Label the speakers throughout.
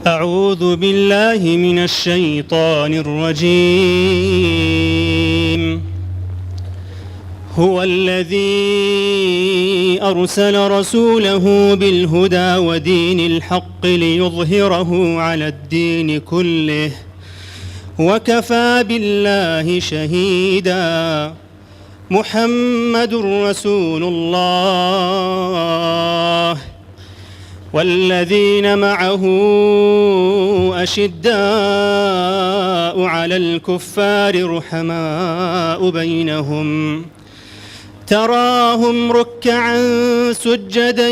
Speaker 1: أعوذ بالله من الشيطان الرجيم. هو الذي أرسل رسوله بالهدى ودين الحق ليظهره على الدين كله وكفى بالله شهيدا. محمد رسول الله والذين معه أشداء على الكفار رحماء بينهم تراهم ركعا سجدا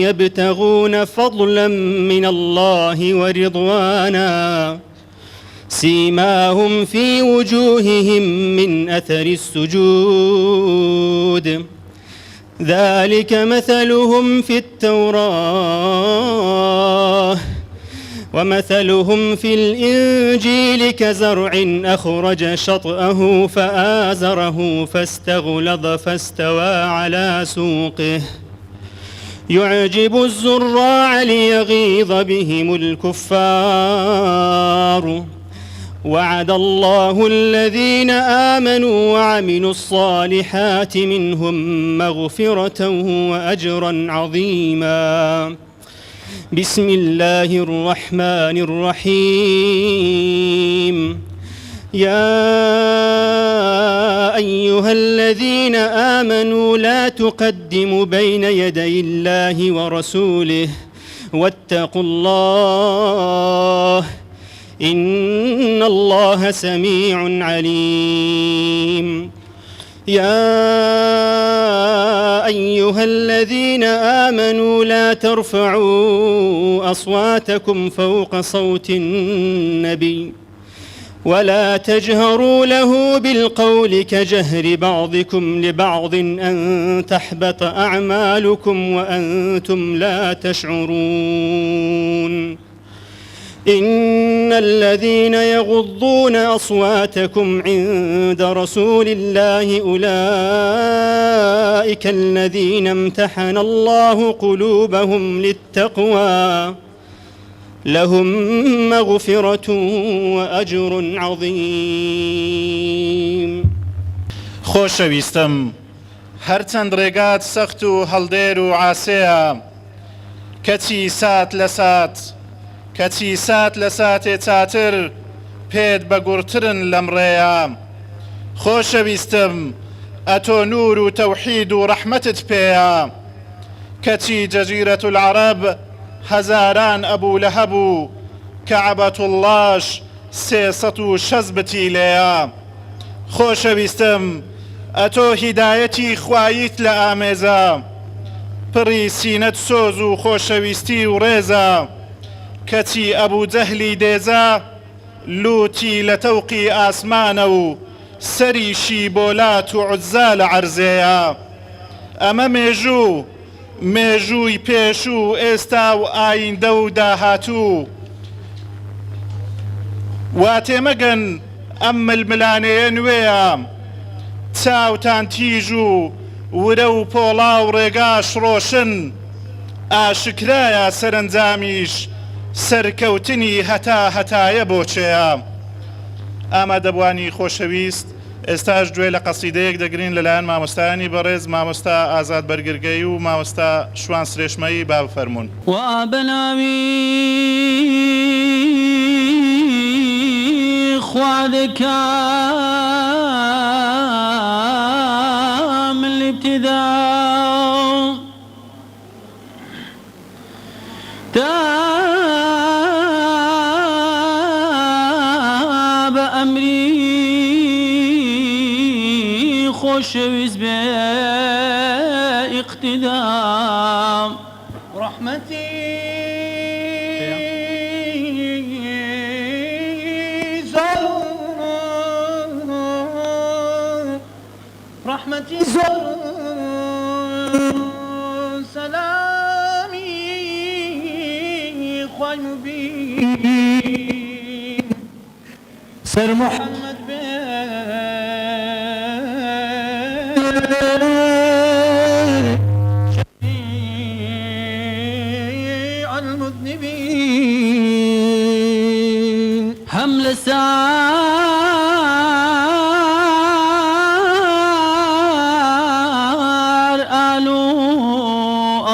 Speaker 1: يبتغون فضلا من الله ورضوانا سيماهم في وجوههم من أثر السجود ذلك مثلهم في التوراة ومثلهم في الإنجيل كزرع أخرج شطأه فآزره فاستغلظ فاستوى على سوقه يعجب الزراع ليغيظ بهم الكفار. وعد الله الذين آمنوا وعملوا الصالحات منهم مغفرة وأجرا عظيما. بسم الله الرحمن الرحيم. يا أيها الذين آمنوا لا تقدموا بين يدي الله ورسوله واتقوا الله إن الله سميع عليم. يا أيها الذين آمنوا لا ترفعوا أصواتكم فوق صوت النبي ولا تجهروا له بالقول كجهر بعضكم لبعض أن تحبط أعمالكم وأنتم لا تشعرون. إن الذين يغضون أصواتكم عند رسول الله أولئك الذين امتحن الله قلوبهم للتقوى لهم مغفرة وأجر عظيم.
Speaker 2: خۆشەویستم، هەرچەند ڕێگات سەخت و هەڵدێر و عاسەیە کەچی سات لە ساتێ چاتر پێت بەگوڕترن لەم ڕێیە. خۆشەویستم، ئەتۆ نور و تەوحید و ڕەحمەتت پێیە کەچی جەزیرەت العەرەب هەزاران ئەبوو لە هەبوو کەعبەت اللهش 360 بتی لێیە. خۆشەویستم، ئەتۆ هیدایەتی خواییت لە ئامێزە پڕی سینەت سۆز و خۆشەویستی و ڕێزە کەچی ئەبوو جەهلی دێزە لوتی لە تەوقی ئاسمانە و سەریشی بۆلات و عوزا لە عەرزەیە. ئەمە مێژووی پێشوو ئێستا و ئایندە و داهاتوو. وا تێمەگەن ئەم ململانەیە نوێیە چاوتان تیژ و ورە و پۆڵا و ڕێگاش ڕۆشن ئاشکرایە سەرنجامیش سەرکەوتنی هەتایە بۆچەیە. ئامادەبوانی خۆشەویست، ئێستاش گوێ لە قەسیدەیەک دەگرین لەلایەن مامۆستایانی بەڕێز مامۆستا ئازاد بەرگرگەی و مامۆستا شوان سرێشمەیی با بفەرمونون.
Speaker 3: وابناوی خوادەکە من الابتداء تاب أمري خوشويز باقتدام رحمتي سلامي خواي مبين سر محمد شفيع المذنبين هم لسار آلو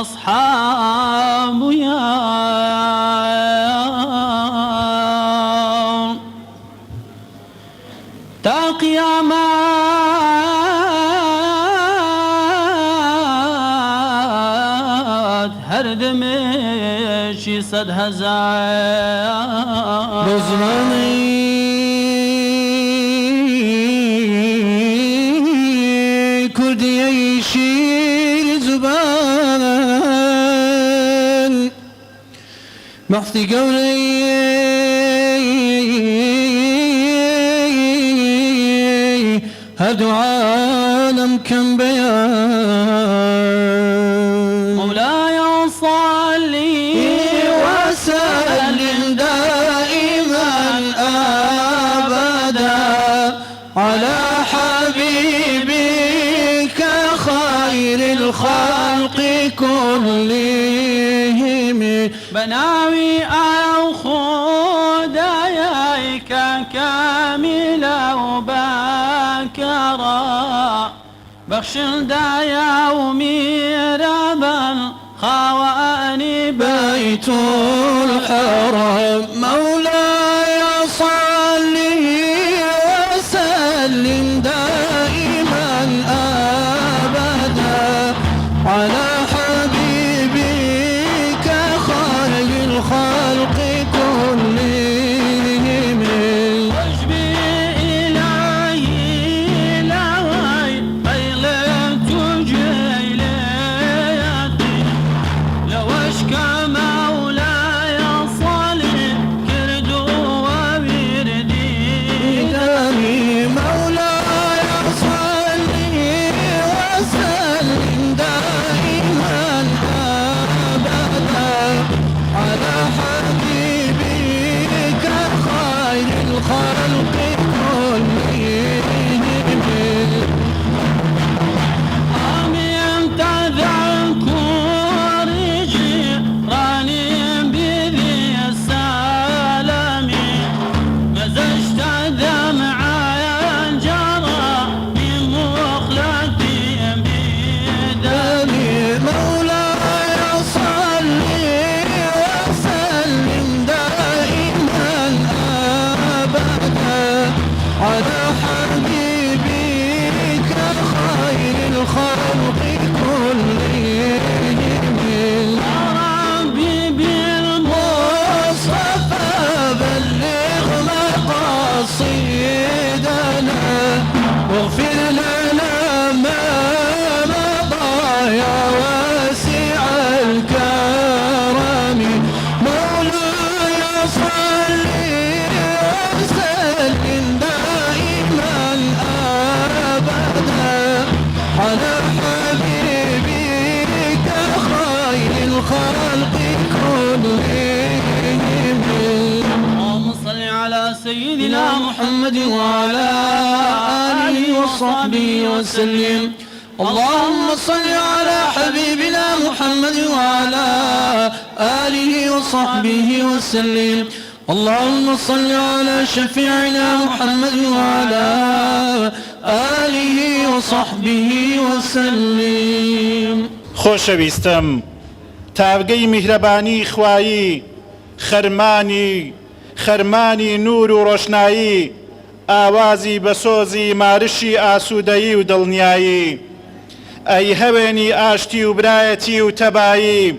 Speaker 3: أصحاب يا تا قيامات هردمشي 100,000
Speaker 4: بزماني كردي يشير زبان محتي قولي هدو عالم كم بيان
Speaker 3: مولاي صلي
Speaker 4: وسلم دائما أبدا على حبيبك خير الخلق كلهم
Speaker 3: بناوي أو خداياك كاملة وبكرا بخش الدايا وميرابا خواني
Speaker 4: بيت الحرم مولاي صلي وسلم دائما أبدا على حبيبك خير الخلق كلهم
Speaker 3: واجبي إلهي لهي قيلت جيلاتي لو أشكى مولاي صلي كردو وبردي
Speaker 4: إلهي مولاي صلي وسلم دائما أبدا على حبيبك خير الخلق كلهم
Speaker 3: آمين تذكر جيراني بذي السلام مزجت دمعي جرى من مخلتي بدمي
Speaker 4: مولاي صلي وسلم دائما أبدا على حبيبك خير الخلق كلهم
Speaker 3: ربي
Speaker 4: مصطفى بلغ مقاصدنا واغفر لنا ما مضى يا واسع الكرم مولاي صلي وسلم دائما أبدا على حبيبك خير الخلق كلهم
Speaker 3: اللهم صل على سيدنا محمد وعلى آله وصحبه وسلم
Speaker 4: اللهم صل على حبيبنا محمد وعلى آله وصحبه وسلم اللهم صل على شفيعنا محمد وعلى آله وصحبه وسلم
Speaker 2: خۆشەویستم تاوگەی میهرەبانی خوایی خەرمانی نور و ڕۆشنایی ئاوازی بەسۆزی مارشی ئاسوودەیی و دڵنیایی ئەی هەوێنی ئاشتی و برایەتی و تەبایی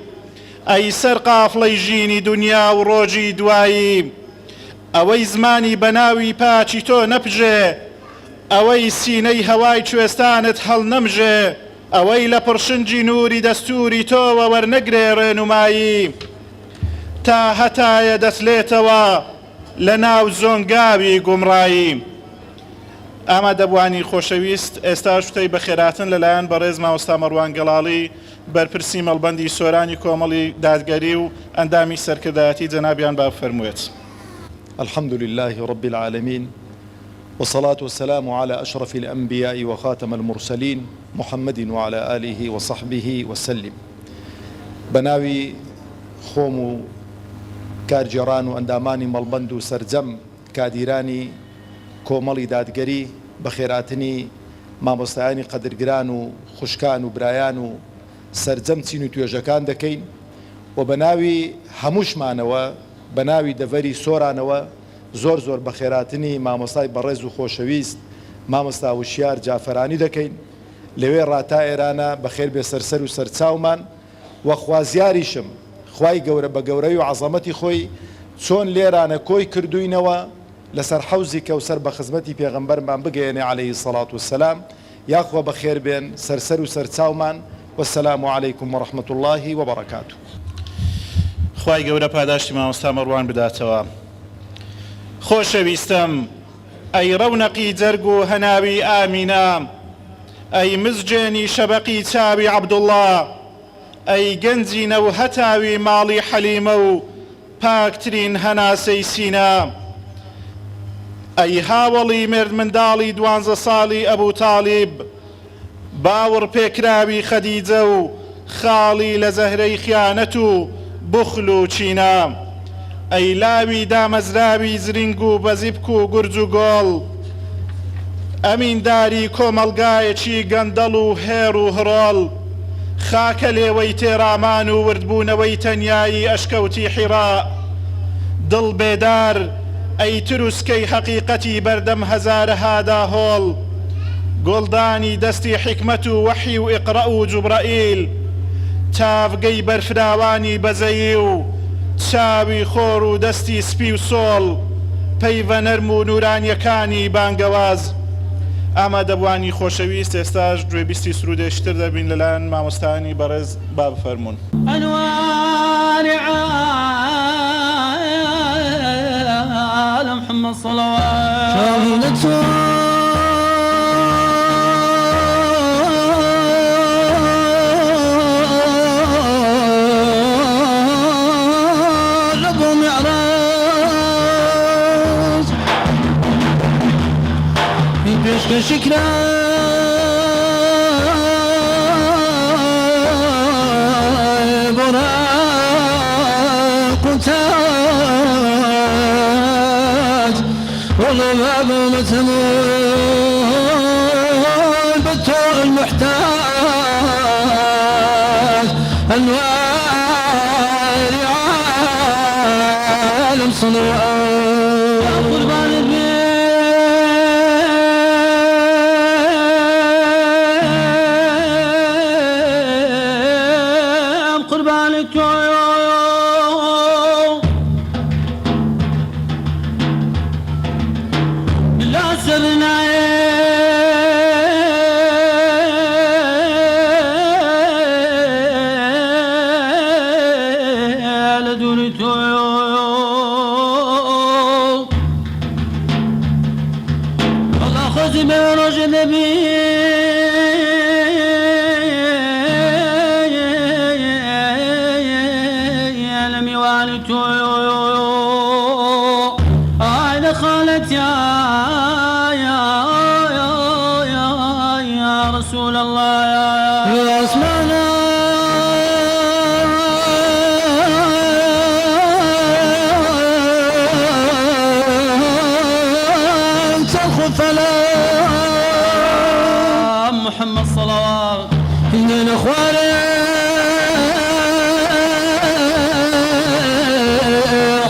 Speaker 2: ئەی سەر قافڵەی ژینی دنیا و ڕۆژی دوایی ئەوەی زمانی بەناوی پاچی تۆ نەپژێ ئەوەی سینەی هەوای کوێستانت هەڵ نەمژێ ئەوەی لە پڕشنجی نووری دەستوری تۆوە وەرنەگرێ ڕێنمایی تا هەتایە دەسلێتەوە لە ناو زۆنگاوی گومڕایی ئامادەبوانی خۆشەویست ئێستا شتەی بە خێراتن لەلایەن بەڕێز مامۆستا مەڕوان گەڵاڵی بەرپرسی مەڵبەندی سۆرانی کۆمەڵی دادگەری و ئەندامی سەرکردایەتی جەنابیان با بفەرمووێت.
Speaker 5: الحمد لله رب العالمين والصلاة والسلام على أشرف الأنبياء وخاتم المرسلين محمد وعلى آله وصحبه وسلم. بناوي خوم كارجران وأنداماني ملبند سرجم کادیرانی کۆمەڵی دادگەری بە خێراتنی مامۆستایانی قەدرگران و خوشکان و برایان و سەرجەم چین و توێژەکان دەکەین و بە ناوی هەمووشمانەوە بە ناوی دەڤەری سۆرانەوە زۆر زۆر بە خێراتنی مامۆستای بەڕێز و خۆشەویست مامۆستا وشیار جافەرانی دەکەین لەوێ ڕاتا ئێرانە بەخێر بێ سەرسەر و سەرچاومان و خوازیاریشم خوای گەورە بە گەورەی و عەزەمەتی خۆی چۆن لێرانە کۆی کردوینەوە لەسەر حەوزی کەوسەر بە خزمەتی پێغەمبەرمان بگەێنێ عەلەیهی سەڵات وسەلام یاخوا بەخێر بێن سەرسەر و سەرچاومان وەسەلام عەلەیکم وەڕەحمەت الله وبەڕەکاتوه.
Speaker 2: خوای گەورە پاداشتی مامۆستا مەڕوان بداتەوە. خۆشەویستم، ئەی ڕەونەقی جەرگ و هەناوی ئامینە، ئەی مزجێنی شەبەقی چاوی عەبدوڵڵا، ئەی گەنجی نەو هەتاوی ماڵی حەلیمە و پاکترین هەناسەی سینە، ئەی هاوڵی مرد منداڵی 12 ساڵی ئەبوو تاڵیب، باوڕ پێکراوی خەدیجە و خاڵی لە زەهرەی خیانەت و بوخل و چینە، ئەی لاوی دامەزراوی زرنگ و بەزیبک و گورج و گۆڵ، ئەمینداری کۆمەلگایەکی گەندەڵ و هێڕ و هڕۆڵ، خاکە لێوەی تێرامان و وردبوونەوەی تەنیایی ئەشکەوتی حیڕا، دڵ بێدار ئەی تروسکەی حەقیقەتی بەردەم هەزارەها داهۆڵ، گۆڵدانی دەستی حکمەت و وەحی و ئیقرە و جوبرائیل، تاڤگەی بەرفراوانی بەزەیی و چاوی خۆر و دەستی سپی و سۆڵ، پەیڤە نەرم و نورانیەکانی بانگەواز. ئامادەبوانی خۆشەویست ئێستاش گوێبیستی سرودێشتر دەبین لەلایەن مامۆستایانی بەڕێز با بفەرمونون.
Speaker 3: أنوار عالم محمد صلوات
Speaker 4: شاهدته لبو معراج في بيشك شكرا والله باب متمول بالطول المحتاج انوار عالم صنوات يا قربان البيت قربانك رسول الله يا اسمعنا تاخذ فلا محمد صلوات إن اخواني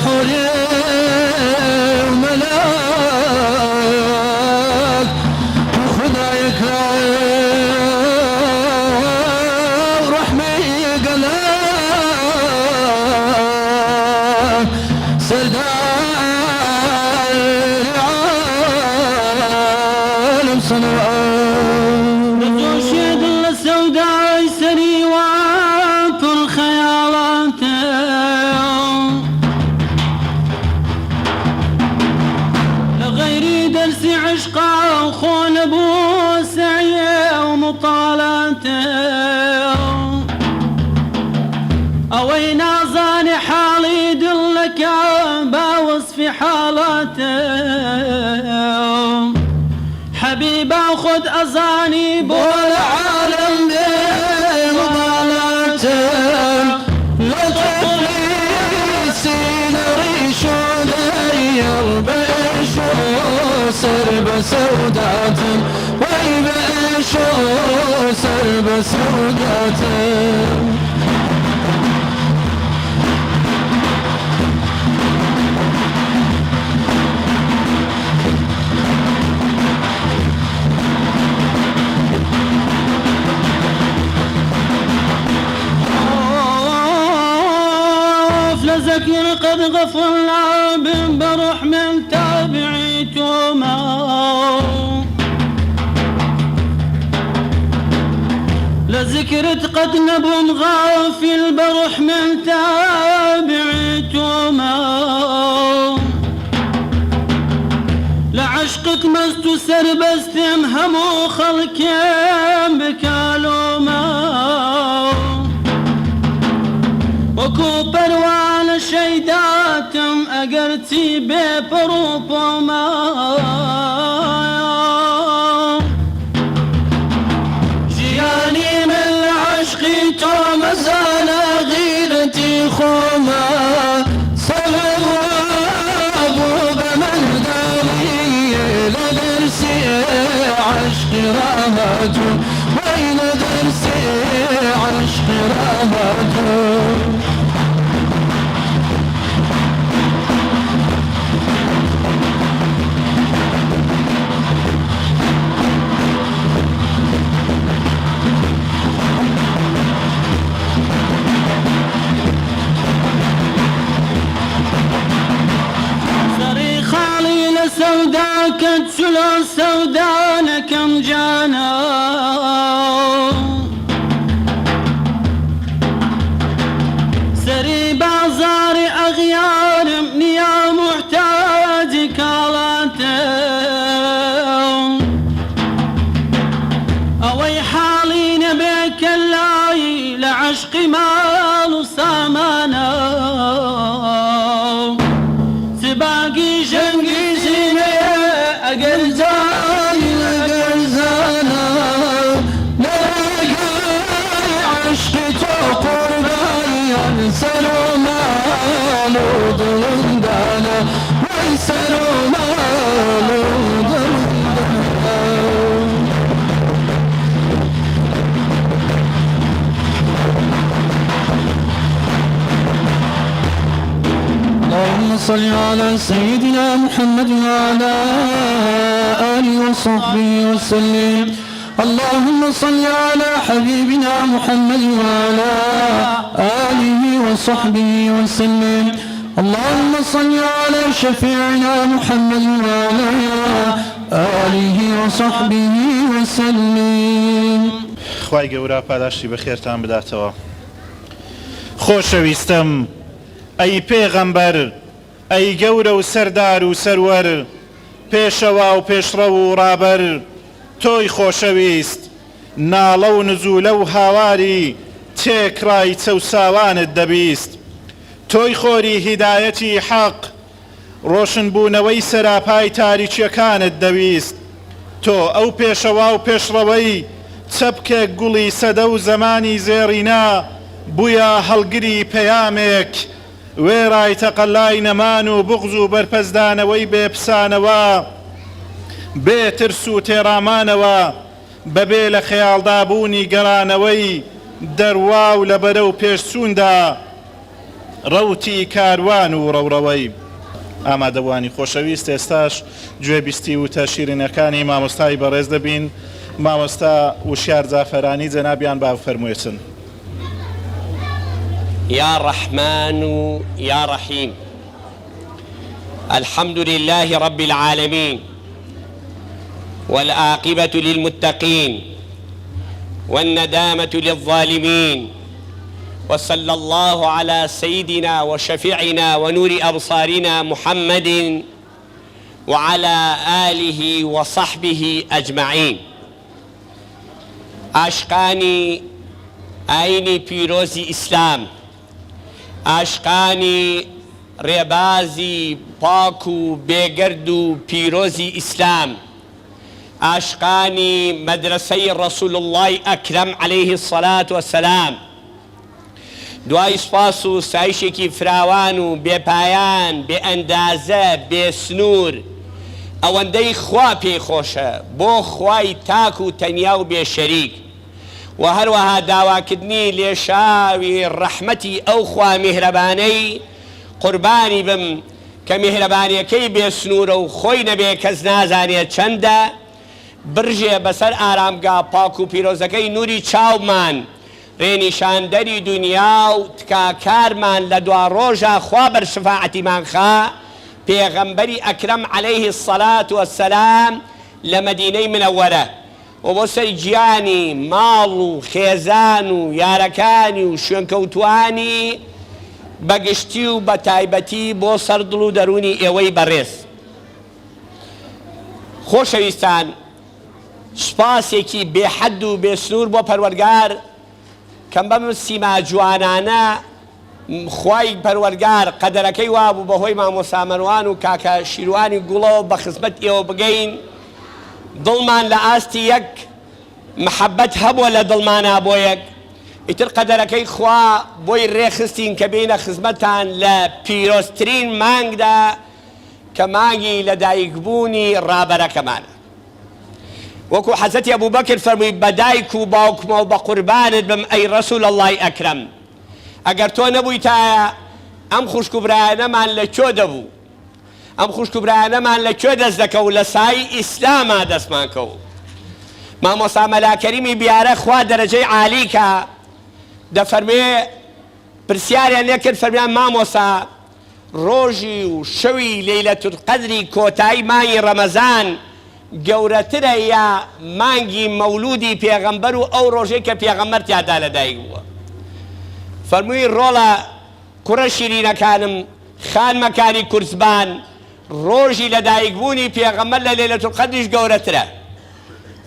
Speaker 4: حوري وملاك وخدايك نتوشيد السوداء سري وانطر خيالات لغيري درسي عشقا وخون ابو سعيه ومطالاته اوين اظاني حالي دلك باوص في حالاته حبيبا خذ أزاني بول عالم بمضالاتهم لا تقولي سين ريش ودري البيت سر بسوداتم وي بعيشو سر بسوداتم لذكر قد غفرنا برح من تابعيتما لذكرت قد نبم غافل برح من تابعيتما لعشقك مست سربستم همو خلقين بكالوما وكو بروان شيداتم اقرتي ببروبوما جياني من عشقي تو مزال غيرتي خوما صلوابو بمن داري لدرسي عشقي راهاتو وين درسي عشقي راهاتو سوداك تشلو سودانا كم جانا سري بازار أغيار يا محتاج كالاتهم أوي حالي نبيك اللاي لعشق مال سامانا سباقي جنقي أقرزاني لقرزانا نلاقي عشقي تقرباني انسلوا مالو درندانا وانسلوا مالو درندانا اللهم صل على سيدنا محمد وعلى آله وصحبه وسلم اللهم صل على حبيبنا محمد وعلى آله وصحبه وسلم اللهم صل على شفيعنا محمد وعلى آله وصحبه وسلم
Speaker 2: خوای گەورە پاداشتی بەخێرتان بداتەوە. خۆشەویستم ئەی پێغەمبەر ئەی گەورە و سەردار و سەروەر پێشەوا و پێشڕە و ڕابەر تۆی خۆشەویست ناڵە و نزوولە و هاواری تێکڕای چەوساوانت دەبیست تۆی خۆری هیدایەتی حەق ڕۆشنبوونەوەی سەراپای تاریچیەکانت دەویست تۆ ئەو پێشەوا و پێشڕەوەی چەپکێک گوڵی سەدە و زەمانی زێڕینا بوویە هەڵگری پەیامێک وێڕای تەقەلای نەمان و بغز و بەرپەزدانەوەی بێپسانەوە بێترس و تێڕامانەوە بەبێ لە خەیاڵدابوونی گەڕانەوەی دەروا و لە بەرە و پێشچووندا ڕەوتی کاروان و ڕەوڕەوەی ئامادەوانی خۆشەویست ئێستاش گوێبیستی و تەشیرینەکانی مامۆستای بەڕێز دەبین مامۆستا وشیار جافەرانی جەنابیان بافەرموویەچن.
Speaker 6: يا رحمن يا رحيم الحمد لله رب العالمين والعاقبة للمتقين والندامة للظالمين وصلى الله على سيدنا وشفيعنا ونور أبصارنا محمد وعلى آله وصحبه أجمعين. عاشقانی ئاینی پیرۆزی ئیسلام عاشقانی ڕێبازی پاک و بێگەرد و پیرۆزی ئیسلام عاشقانی مەدرسەی ڕەسوول اللهی ئەکرەم عەلەیهی الصەلاة وەسەلام دوای سوپاس و سایشێکی فراوان و بێپایان بێ ئەندازە بێ سنوور ئەوەندەی خوا پێی خۆشە بۆ خوای تاک و تەنیا و بێشەریک و هەروەها داواکردنی لێشاوی ڕەحمەتی ئەو خوا میهرەبانەی قوربانی بم کە میهرەبانیەکەی بێسنوورە و خۆی نەبێ کەس نازانێت چەندە برژێ بەسەر ئارامگا پاک و پیرۆزەکەی نوری چاومان ڕێنیشاندەری دنیا و تکاکارمان لە دوا ڕۆژە خوا بەرشفاعەتیمان خا پێغەمبەری ئەکرەم عەلەیهی السەلات وەسسەلام لە مەدینەی منەوەرە و بۆ سەر گیانی ماڵ و خێزان و یارەکانی و شوێنکەوتوانی بەگشتی و بە تایبەتی بۆ سەردڵ و دەرونی ئێوەی بەڕێز خۆشەویستان سوپاسێکی بێحەد و بێسنوور بۆ پەروەرگار کەم بەم سیما جوانانە خوای پەروەرگار قەدەرەکەی وابوو بەهۆی مامۆستا مەروان و کاکە شیروانی گوڵەوە بە خزمەت ئێوە بگەین دڵمان لە ئاستی یەک محەبەت هەبووە لە دڵمانە بۆ یەک ئیتر قەدەرەکەی خوا بۆی ڕێخستین کە بینە خزمەتان لە پیرۆزترین مانگدا کە مانگی لەدایکبوونی ڕابەرەکەمانە وەکو حەزەتی ئەبوبەکر فەرمووی بە دایک و باوکمە و بە قوربانت بم ئەی ڕەسوول ئەڵڵای ئەکرەم ئەگەر تۆ نەبوویتایە ئەم خوشک و برایانەمان لەکوێ دەبوو ئەم خوشک و برایانەمان لەکوێ دەست دەکەوت لە سای ئیسلاما دەستمان کەوت مامۆستا مەلاکەریمی بیارە خوا دەرەجەی عالی کە دەفەرمێ پرسیاریان لێ کرد فەرمیان مامۆستا ڕۆژی و شەوی لەیلەتولقەدری کۆتایی مانگی ڕەمەزان گەورەترە یا مانگی مەولودی پێغەمبەر و ئەو ڕۆژەی کە پێغەمبەر تیادا لەدایک بووە فەرمووی ڕۆڵە کوڕە شیرینەکانم خانمەکانی کورسبان ڕۆژی لەدایکبوونی پێغەمبەر لە لەیلەتولقەدریش گەورەترە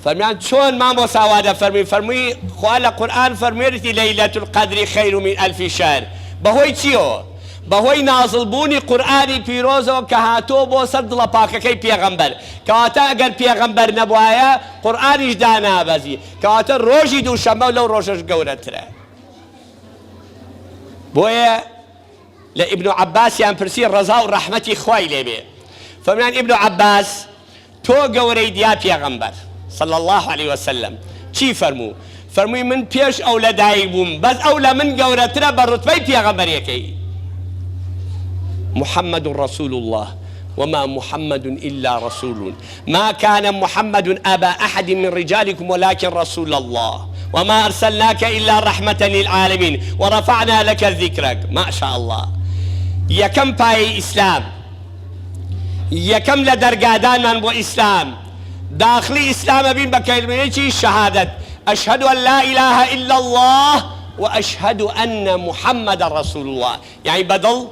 Speaker 6: فەرمیان چۆن مامۆستا وا دەفەرمووی فەرمووی خوا لە قورئان فەرموویەتی لەیلەتولقەدری خەیر من ئەلفی شەهر بەهۆی چیەوە بەهۆی نازڵبوونی قورئانی پیرۆزەوە کە هاتۆ بۆ سەر دڵە پاکەکەی پێغەمبەر کەواتە ئەگەر پێغەمبەر نەبوایە قورئانیش دانابەزی کەواتە ڕۆژی دووشەممە لەو ڕۆژەش گەورەترە بۆیە لە ئیبن عەباسیان پرسی ڕەزا و ڕەحمەتی خوای لێبێ فەرمیان ئیبن عەباس تۆ گەورەی دیا پێغەمبەر صلى الله عليه وسلم چی فەرموو فەرمووی من پێش ئەو لەدایک بووم بەس ئەو لە من گەورەترە بە ڕوتبەی پێغەمبەرەکەی محمد رسول الله وما محمد إلا رسول ما كان محمد أبا أحد من رجالكم ولكن رسول الله وما أرسلناك إلا رحمة للعالمين ورفعنا لك ذكرك ما شاء الله يكم باي إسلام يكم لدرقادان من بو إسلام داخلي إسلام بين بكلمة شهادة أشهد أن لا إله إلا الله وأشهد أن محمد رسول الله يعني بدل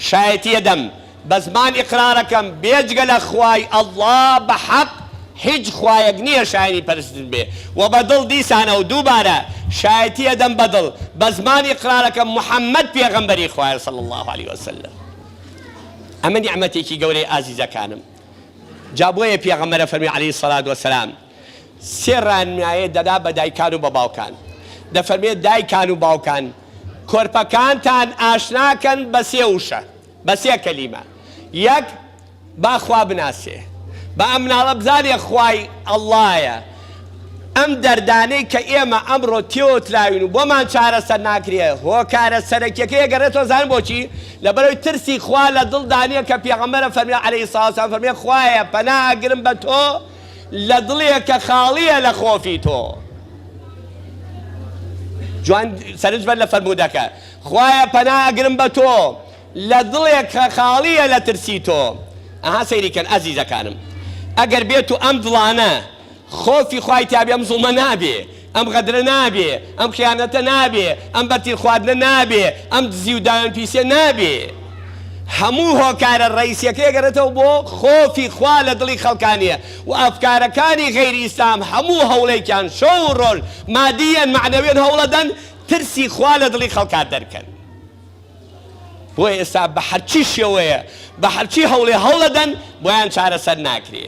Speaker 6: شايتي دم بزمان إقراركم بيجقل أخواي الله بحق حج خوايق نية شايني برسدن به وبدل دي سنة ودوبارة شايتي دم بدل بزمان إقراركم محمد بيغمبري خواي صلى الله عليه وسلم أما نعمتي كي قولي عزيزة كانم جابوه بيغمبر فرمي عليه الصلاة والسلام سرا معي دادا بدايكان وباباوكان دا فرمي دايكان وباوكان کۆرپەکانتان ئاشناکەن بە سێ وشە بە سێ کەلیمە یەک با خوا بناسێ بە ئەم مناڵە بزانێ خوای ئەڵڵایە ئەم دەردانەی کە ئێمە ئەمڕۆ تێوتراوین و بۆمان چارەسەر ناکرێ هۆکارە سەرەکیەکەی ئەگەڕێتەوە زان بۆچی لەبەرەوەی ترسی خوا لە دڵدانیە کە پێغەمبەرە فەرمێ عەلەیهی سەڵاتو وەسەلام فەرمێ خوایە پەناگرم بە تۆ لە دڵێک کە خاڵیە لە خۆفی تۆ جوان سەرنج بەر لە فەرموودەکە خوایە پەناگرم بە تۆ لە دڵێک کە خاڵیە لە ترسی تۆ ئەها سەیریکەن ئەزیزەکانم ئەگەر بێت و ئەم دڵانە خۆفی خوای تیابێ ئەم زوڵمە نابێ ئەم غەدرە نابێ ئەم خیانەتە نابێ ئەم بەرتیر خواردنە نابێ ئەم دزی و داوێن پیسێ نابێ هەموو هۆکارە ڕئیسیەکەی ئەگەڕێتەوە بۆ خۆفی خوا لە دڵی خەڵکانیە و ئەفکارەکانی غەیری ئیسلام هەموو هەوڵێکیان شەو و ڕۆژ مادیەن معنەویەن هەوڵەدەن ترسی خوا لە دڵی خەڵکان دەرکەن بۆیە ئێستا بە هەرچی شێوەیە بە هەرچی هەوڵێ هەوڵەدەن بۆیان چارەسەر ناکرێ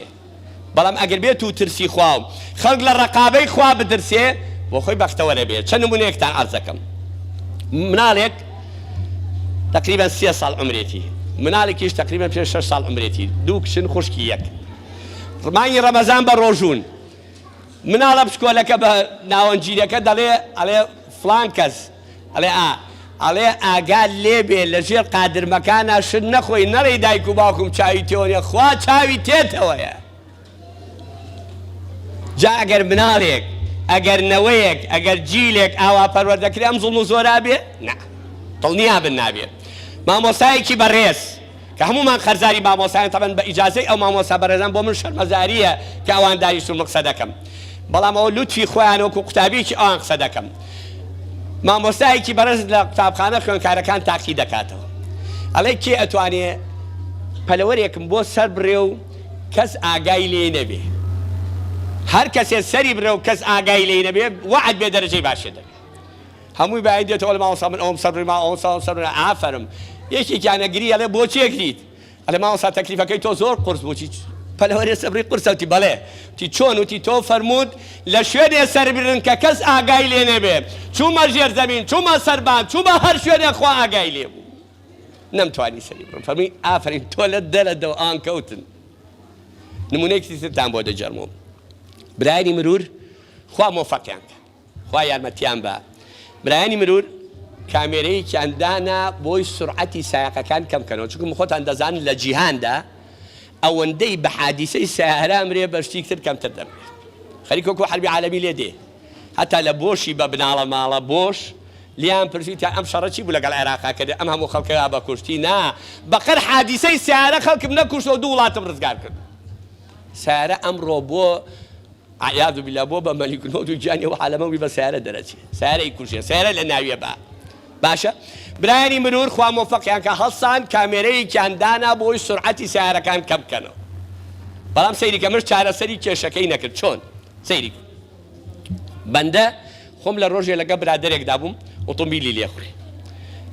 Speaker 6: بەڵام ئەگەر بێت و ترسی خوا و خەڵک لە ڕەقابەی خوا بترسێ بۆ خۆی بەختەوەرە بێت چەند نمونەیەکتان عەرز دەکەم مناڵێک تقریبا 3 ساڵ عمرێتی مناڵێکیش تقریبا 6 ساڵ عمرێتی دوو کچن خوشکی یەک ڕمانی ڕەمەزان بە ڕۆژوون مناڵە پشکۆلەکە بە ناوەنجیرەکە ئەڵێ فلان کەس ئەڵێ ئاگات لێبێ لەژێر قادرمەکانە شت نەخۆی نەڕێی دایک و باوکم چاوی تێوەنێ خوا چاوی تێتەوەیە. جا ئەگەر مناڵێک ئەگەر نەوەیەک ئەگەر جیلێک ئاوا پەروەردەکرێ ئەم زوڵم و زۆرا بێ نا دڵنیا بن نابێت. مامۆستایەکی بەڕێز کە هەمومان خەرزاری مامۆستایان تەبەن بە ئیجازەی ئەو مامۆستا بەڕێزان بۆ من شەرمەزاریە کە ئەوان دانیشتون قسە دەکەم، بەڵام ئەوە لوتفی خۆیان وەکو قوتابیەکی ئەوان قسە دەکەم. مامۆستایەکی بەڕێز لە قوتابخانە خوێندکارەکان تاقی دەکاتەوە، ئەڵێ کێ ئەتوانێ پەلەوەرێکم بۆ سەر بڕێ و کەس ئاگای لێ نەبێ، هەر کەسێ سەری برێ و کەس ئاگای لێ نەبێ وعد بێ دەرەجەی باشێ دەبێ. هەمووی بەعید دێتەوە لە مامۆستا من ئەوم سەرڕێما ئەوم سەرڕێما ئافەرم یەکێکیانە گری ئەڵێ بۆچی یەکریت؟ ئەڵێ مامۆستا تەکلیفەکەی تۆ زۆر قورس بووچی پەلەوەرێ سەبری قورسە وتی بەڵێ وتی چۆن وتی تۆ فەرموود لە شوێنێ سەر برن کە کەس ئاگای لێ نەبێ، چوومە ژێر زەمین چوومە سەربان چوومە هەر شوێنێ خوا ئاگای لێ بوو نەمتوانی سەری بڕم. فەرمووی ئافرین تۆ لە دەرەدەوە ئان کەوتن. نمونەیەکی ترتان بۆ دەجەرمەوە برایانی مرور خوا مۆفەقیان کە خوا یارمەتیان بە. برایانی مرور کامێرەیەکیان دانا بۆی سورعەتی سایقەکان کەمکەنەوە، چونکە خۆتان دەزانن لە جیهاندا ئەوەندەی بە حادیسەی سیارە مرێ بە شتی تر کەمتر دەمرێت. خەریکە وەکو حەربی عالەمی لێ دێ هەتا لە بۆشی بە بناڵە ماڵە بۆش لیان پرسیوت ئەم شەڕە چی بوو لەگەڵ عێراقا کردێ ئەم هەموو خەڵکەکە بە کوشتی نا بەقەر حادیسەی سیارە خەڵکم نەکوشتەوە دوو وڵاتم ڕزگار کرد. سیارە ئەمڕۆ بۆ عیاذ بالله بۆ بە مەلیک المەوت و گیانی و عالەمەوی بە سیارە دەرەچێ، سیارەی کوژێ، سیارە لە ناویە بە باشە. برایانی مرور خوا مۆفەقیان کە هەڵسان کامێرەیەکیان دانا بۆی سورعەتی سیارەکان کەم بکەنەوە، بەڵام سەیریکە مش چارەسەری کێشەکەی نەکرد. چۆن سەیری بەندە خۆم لە ڕۆژێ لەگە برادەرێکدا بووم ئۆتۆمبیلی لێخوڕی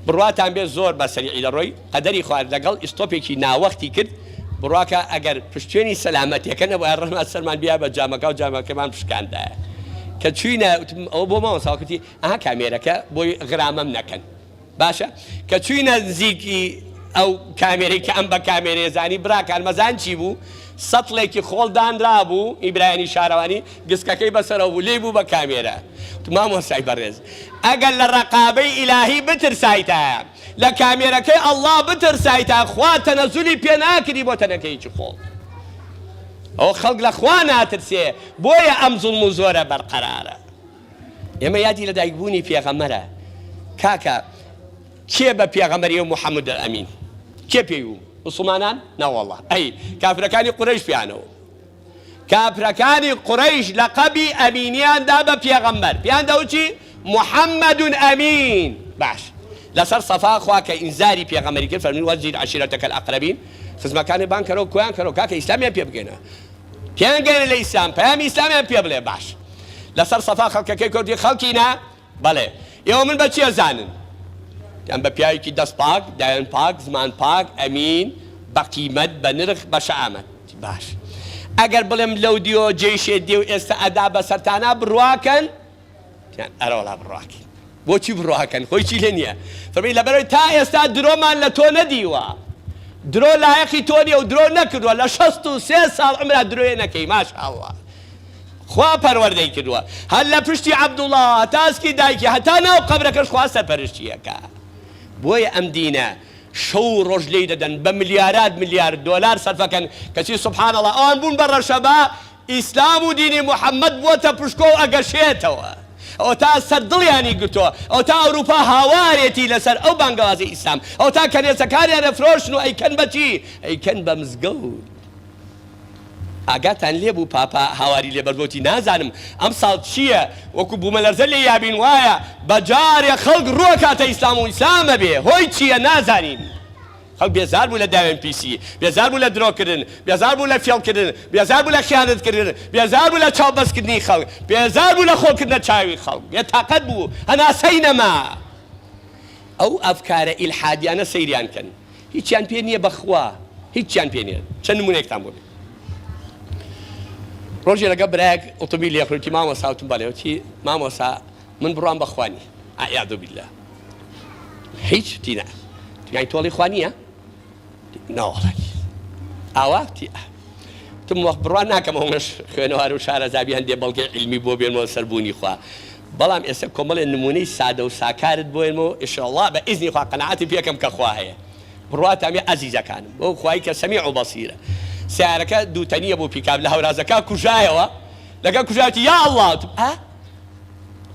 Speaker 6: بڕواتان بێ زۆر بە سەریعی دەڕۆی قەدەری خوارد لەگەڵ ئیستۆپێکی ناوەختی کرد بڕواکە ئەگەر پشتێنی سەلامەتیەکە نەبووە ڕەحمەت سەرمان بیا بە جامەکە و جامەکەمان پشکاندایە کە چوینە ئەوە بۆ مامۆستاوەکەتی ئەها کامێرەکە بۆی غرامەم نەکەن باشە کە چوینە نزیکی ئەو کامێرەی کە ئەم بە کامێرەیە زانی براکان مەزان چی بوو سەتڵێکی خۆڵ دانرا بوو ئیبرایانی شارەوانی گسکەکەی بەسەرەوە بوو لێی بوو بە کامێرە مامۆستای بەڕێز ئەگەر لە ڕەقابەی ئیلاهی بترسایتە لە کامێرەکەی ئەڵڵا بترسایتە خوا تەنەزولی پێ ناکردی بۆ تەنەکەیکی خۆڵ ئەو خەڵک لە خوا ناترسێ بۆیە ئەم زوڵم و زۆرە بەرقەرارە. ئێمە یادی لە دایکبوونی پێغەمبەرە کاکە کێ بە پێغەمبەری و محەممەد ئەمین کێ پێی بوو مسلمانان ناوەڵڵا ئەی کافرەکانی قوڕەیش پیانەوە کافرەکانی قوڕەیش لەقەبی ئەمینیاندا بە پێغەمبەر پیان دەوتی محەممەد ئەمین باش لەسەر سەفا خوا کە ئینزاری پێغەمبەری کرد فەرمووی وەزیر عەشیرەتەکە الئەقرەبین خزمەکانی بان کەرەوە کۆیان کەرەوە کاکە ئیسلامیان پێ بگەنە پیان گەنە لە ئیسلام پەیامی ئیسلامیان پێ بڵێ باش لەسەر سەفا خەڵکەکەی کوردی خەڵکینە بەڵێ ئێوە من بە چی ئەزانن یان بە پیاوێکی دەست پاک دایان پاک زمان پاک ئەمین بە قیمەت بە نرخ بە شەعامەت باش ئەگەر بڵێم لەو دیۆ جێشێ دێ و ئێستا ئەدا بەسەرتانە بڕواکەن ئەرەوەڵا بڕواکەن بۆچی بڕواکەن خۆی چی لێ نییە فەرمی لەبەرەوەی تا ئێستا درۆمان لە تۆ نەدیوە درۆ لایەقی تۆ نیە و درۆ نەکردووە لە 63 ساڵ عمرا درۆیە نەکەی ماشاءڵڵا خوا پەروەردەی کردووە هەر لە پشتی عەبدوڵڵا تاسکی دایکی هەتا ناو قەبرەکەش خوا سەرپەرشتیەکە بۆیە ئەم دینە شەو ڕۆژ لێی دەدەن بە ملیارات ملیار دۆلار سەرفەکەن کەچی سوبحانەڵڵا ئەوان بوون بە ڕەشەبا ئیسلام و دینی محەممەد بووەتە پشکۆ و ئەگەشێتەوە ئەو تا سەردڵیانی گرتووە ئەو تا ئەوروپا هاوارێتی لەسەر ئەو بانگەوازی ئیسلام ئەو تا کەنێسەکاریانە فرۆشن و ئەیکەن بەچی ئەیکەن بە مزگەوت ئاگاتان لێبوو پاپا هاواری لێبەرگۆتی نازانم ئەم ساڵ چییە وەکو بوومەلەرزە لێ یابین وایە بەجارێ خەڵک ڕووە کاتە ئیسلام و ئیسلامە بێ هۆی چییە نازانین خەڵک بێزار بوو لە داوێن پیسی بێزار بوو لە درۆکردن بێزار بوو لە فێڵکردن بێزار بوو لە خیانەتکردن بێزار بوو لە چاوبەستکردنی خەڵک بێزار بوو لە خۆکردنە چاوی خەڵک بێتاقەت بوو هەناسەی نەما ئەو ئەفکارە ئیلحادیانە سەیریان کەن هیچیان پێ نییە بەخوا هیچیان پێ نییە چەند نمونەیەکتان بۆ ڕۆژێ لەگە برایەک ئۆتۆمبیل لێخوێتی مامۆستا وتم بەڵێوتی مامۆستا من بڕوام بەخوانی ئەعیاذ بالله هیچ تینە یانی تۆڵی خوا نییە ناوەڵی ئاوا وتم بڕوان ناکەمەوە مەش خوێنەوار و شارەزابی هەندێک بەڵگەی علمی بۆ بێنەوە سەربوونی خوا بەڵام ئێستا کۆمەڵێ نمونەی سادە و ساکارت بۆێنەوە ئینشاءالله بە ئیزنی خوا قەناعەتی پێکەم کە خوا هەیە بڕواتامێ عەزیزەکانم بۆ خوای کە سەمیع و بەسیرە سیارەکە دووتەنیە بۆ پیکاب لە هەورازەکە کوژایەوە لەگەڵ کوژایەتی یا ئەڵڵا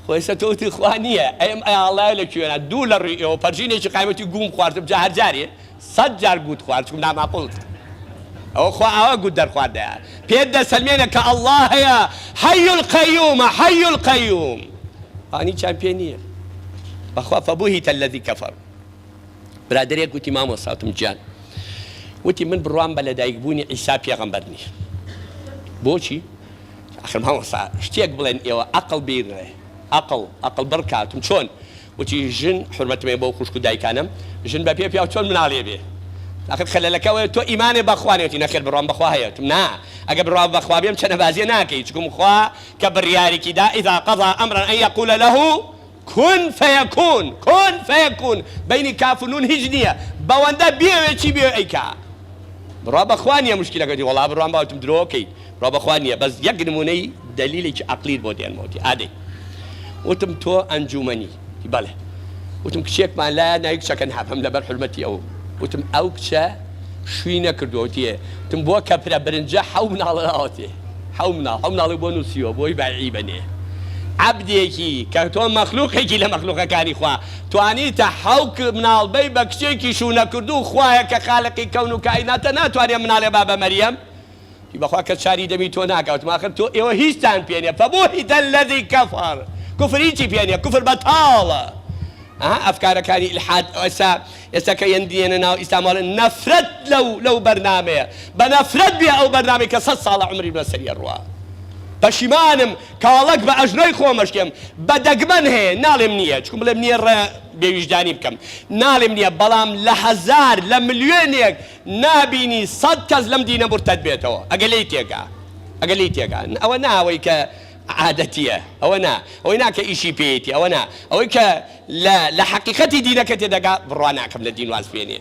Speaker 6: خۆی ئێستا تۆوتی خوا نییە ئەم ئەڵڵای لە کوێنە دوو لە ڕوویەوە پەرژینێکی قایمەتی گوم خواردم جا هەر جارێ 100 جار گوت خوارد چکم ناماقۆڵ ئەوە خوا ئەوە گوت دەرخواردەیە پێت دەسەلمێنە کە ئەڵڵا هەیە حەی القەیومە حەی القەیوم ئانی چیان پێ نییە بەخوا فەبوهیتە الەذی کەفەر برادرێک گوتی مامۆستاوتم گیان وتی من بڕوام بە لەدایکبوونی عیسا پێغەمبەر نییە بۆچی؟ ئاخر مامۆستا شتێک بڵێن ئێوە عەقڵ بیرڕێ عەقڵ بڕکاتم چۆن وتی ژن حورمەتمێ بۆ خوشک و دایکانم ژن بە پێ پیاو چۆن مناڵێ بێ آخر خەلەلەکەوەیە تۆ ئیمانێ بەخوا نێتی نەخێر بڕوام بەخوا هەیەتم نا ئەگە بڕوام بەخوا بێم چەنە بازیە ناکەی چکم خوا کە بڕیارێکیدا ئیذا قەضا ئەمرا ئەن یەقوڵە لەهو كن فيكون بيني كاف ونون هیچ نییە بەوەندە بێوێ چی بێ ئەیکا بڕوا بەخوا نییە مشکلەکەتی وەڵا بڕوام باوتم درۆکەیت بڕوا بەخوا نییە بەس یەک نمونەی دەلیلێکی عەقلیت بۆ دێنمەوەتی ئادەی وتم تۆ ئەنجومەنی بەڵێ وتم کچێکمان لایە ناوی کچەکە نهابم لەبەر حورمەتی ئەو وتم ئەو کچە شووی نەکردووەتیە وتم بۆ کەپرە برنجە حەو مناڵەوەتێ حەو مناڵی بۆ نووسیوە بۆی بەعی بەنێ عەبدێکی کە تۆ مەخلوقێکی لە مەخلوقەکانی خوا توانیتە حەو مناڵبەی بە کچێکی شوو نەکردوو خوایە کە خالقی کەون و کائیناتە ناتوانێ مناڵێ بابە مەریەم بەخوا کە چاری دەمی تۆ ناکەوتم آخر تۆ ئێوە هیچتان پێ نییە فەبوهیتە الەذی کەفەر کوفریی پێ نییە کوفر بەتاڵە ئەفکارەکانی ئیلحاد ئێستا کە یەندێنە ناو ئیسلامەوە نەفرەت لەو بەرنامەیە بە نەفرەت بێ ئەو بەرنامەی کە 100 ساڵە عومری بەسەریە ڕوا پەشیمانم کاڵک بە ئەژنۆی خۆمەشکێم بە دەگمەن هەیە ناڵێم نییە چکم بڵێم نییە ڕێ بێویژدانی بکەم ناڵێم نییە بەڵام لە هەزار لە ملیۆنێک نابینی 100 کەس لەم دینە مرتەد بێتەوە ئەگە لی تێگا ئەوە ناوەی کە عادەتیە ئەوەی ناکە ئیشی پێیەتی ئەوە نا ئەوەی کە لە حەقیقەتی دینەکە تێدەگا بڕوا ناکەم لە دین واز پێێنێ